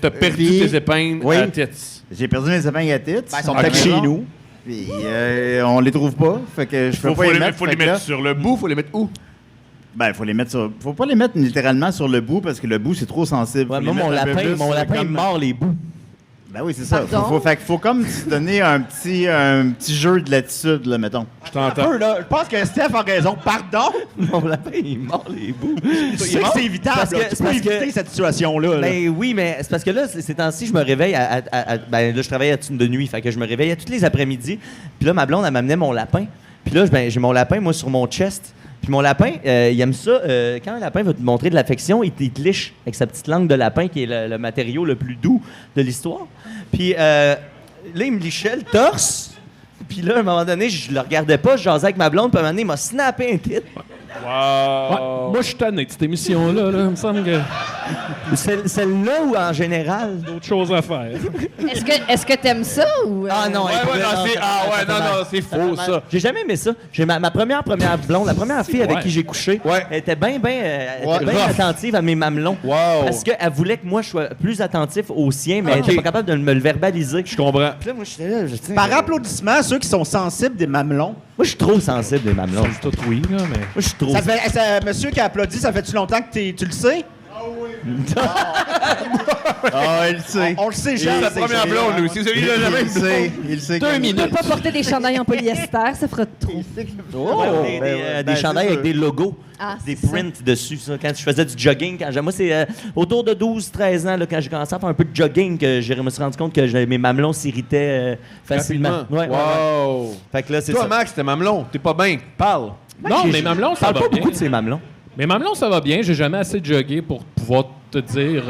T'as perdu Puis- tes épingles Oui. à la tête. J'ai perdu mes épingles à titre. Ben, ils sont à la peut-être chez maison. nous. Puis on les trouve pas. Fait que je peux pas les mettre. Faut les Fait que là, mettre sur le bout, faut les mettre où? ben, faut les mettre sur. Faut pas les mettre littéralement sur le bout parce que le bout, c'est trop sensible. Ouais, Faut moi, les mon mettre un peu lapin, plus, mon lapin comme- il mord les bouts. Ben oui, c'est ça. Pardon? Fait qu'il faut comme se donner un petit jeu de latitude, là, mettons. Je Un t'entends. peu, là. Je pense que Steph a raison. Pardon. Mon lapin, il mord les bouts. Tu sais que c'est évitable. Parce là. que- Tu peux parce que- éviter cette situation-là. là. Ben oui, mais c'est parce que là, ces temps-ci, je me réveille ben là, je travaille de nuit, fait que je me réveillais tous les après-midi. Puis là, ma blonde, elle m'amenait mon lapin. Puis là, j'ai mon lapin, moi, sur mon chest. Puis mon lapin, il aime ça. Quand un lapin va te montrer de l'affection, il te liche avec sa petite langue de lapin, qui est le matériau le plus doux de l'histoire. Puis là, il me lichait le torse. Puis là, à un moment donné, je le regardais pas, je jasais avec ma blonde, puis à un moment donné, il m'a snappé un tit. Ouais, moi, je suis tanné de cette émission-là. Là. Il me semble que Celle-là ou en général? d'autres choses à faire. Est-ce que t'aimes ça ou... Ah non, Ouais, écoute, non, c'est. Ah ouais, non, non, c'est Ça fait faux, mal. ça. J'ai jamais aimé ça. J'ai ma première blonde, la première fille avec Ouais. qui j'ai couché, Ouais. elle était bien rough. attentive à mes mamelons. Wow. Parce qu'elle voulait que moi, je sois plus attentif aux siens, mais elle Ok. était pas capable de me le verbaliser. Je comprends. Puis là, moi, j'étais là, Par applaudissement, ceux qui sont sensibles des mamelons. Moi, je suis trop sensible des mamelons. Moi, Tout oui, là, mais... je suis trop... Monsieur qui a applaudi, ça fait-tu longtemps que tu le sais? Ah, il le sait. On le sait, Jean. C'est la première blonde, lui. C'est celui-là, Il jamais. le sait. Il le sait. 2 comme- Ne minutes. pas porter des chandails en polyester, ça fera trop. Oh, des chandails avec des logos, Ah, des c'est ça. prints dessus. Ça. Quand je faisais du jogging, moi, c'est autour de 12-13 ans, là, quand j'ai commencé à faire un peu de jogging, que je me suis rendu compte que mes mamelons s'irritaient facilement. Rapidement. Ouais, ouais, ouais. Wow. Fait que là, c'est Toi, ça. Max, t'es mamelon. T'es pas bien. Parle. Non, mes mamelons, Je ça parle va pas bien. beaucoup de ces mamelons. Mes mamelons, ça va bien. J'ai jamais assez jogué pour pouvoir te dire...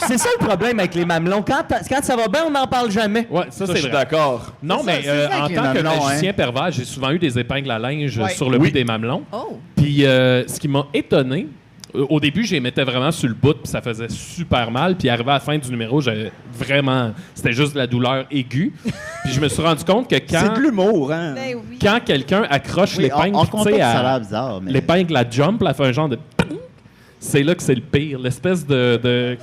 C'est ça le problème avec les mamelons. Quand ça va bien, on n'en parle jamais. Ouais, ça, Ça, je c'est suis vrai. d'accord. Non, C'est mais ça, c'est ça en avec les tant que mamelons, magicien pervers, j'ai souvent eu des épingles à linge Ouais. sur le bout des mamelons. Oh! Puis ce qui m'a étonné, au début, je les mettais vraiment sur le bout, puis ça faisait super mal. Puis arrivé à la fin du numéro, j'avais vraiment... C'était juste de la douleur aiguë. Puis je me suis rendu compte que C'est quand, de l'humour, hein? Ben oui. quand quelqu'un accroche Oui, l'épingle, on tu contexte, sais, ça a l'air à bizarre, mais... l'épingle, la jump, elle fait un genre de... C'est là que c'est le pire. L'espèce de...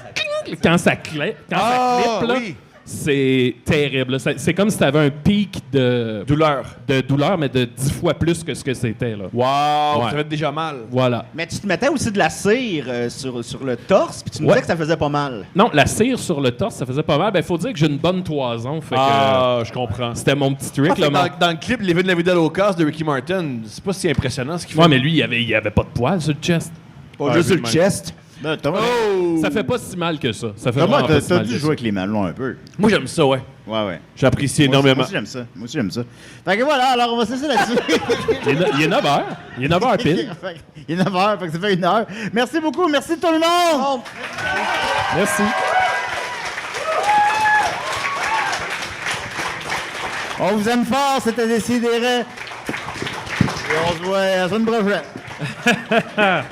Quand ça clip, là, oui. c'est terrible. là. C'est comme si tu avais un pic de douleur, mais de 10 fois plus que ce que c'était. Là. Wow. Ouais. Ça fait déjà mal. Voilà. Mais tu te mettais aussi de la cire sur le torse, puis tu nous Ouais. disais que ça faisait pas mal. Non, la cire sur le torse, ça faisait pas mal. Ben, faut dire que j'ai une bonne toison. Fait Ah, je comprends. que c'était mon petit trick. Ah, fait là, que dans le clip Living la Vida Locas de Ricky Martin, c'est pas si impressionnant ce qu'il fait. Ouais, mais lui, il y avait pas de poils sur le chest. Pas Ouais, juste sur vu le de chest. Ben, Thomas, Oh! Ça fait pas si mal que ça. Ça fait Thomas, vraiment pas si t'as mal dû que jouer avec les mamelons un peu. Moi, j'aime ça, ouais. Ouais. J'apprécie Moi énormément. aussi, j'aime ça. Moi aussi, j'aime ça. Fait que voilà, alors on va se laisser là-dessus. Il est 9h. Il est 9h pile. Il est 9h, fait que ça fait 1 heure. Merci beaucoup, merci tout le monde! Merci. On vous aime fort, c'était Décidéré. Et on se voit la semaine prochaine.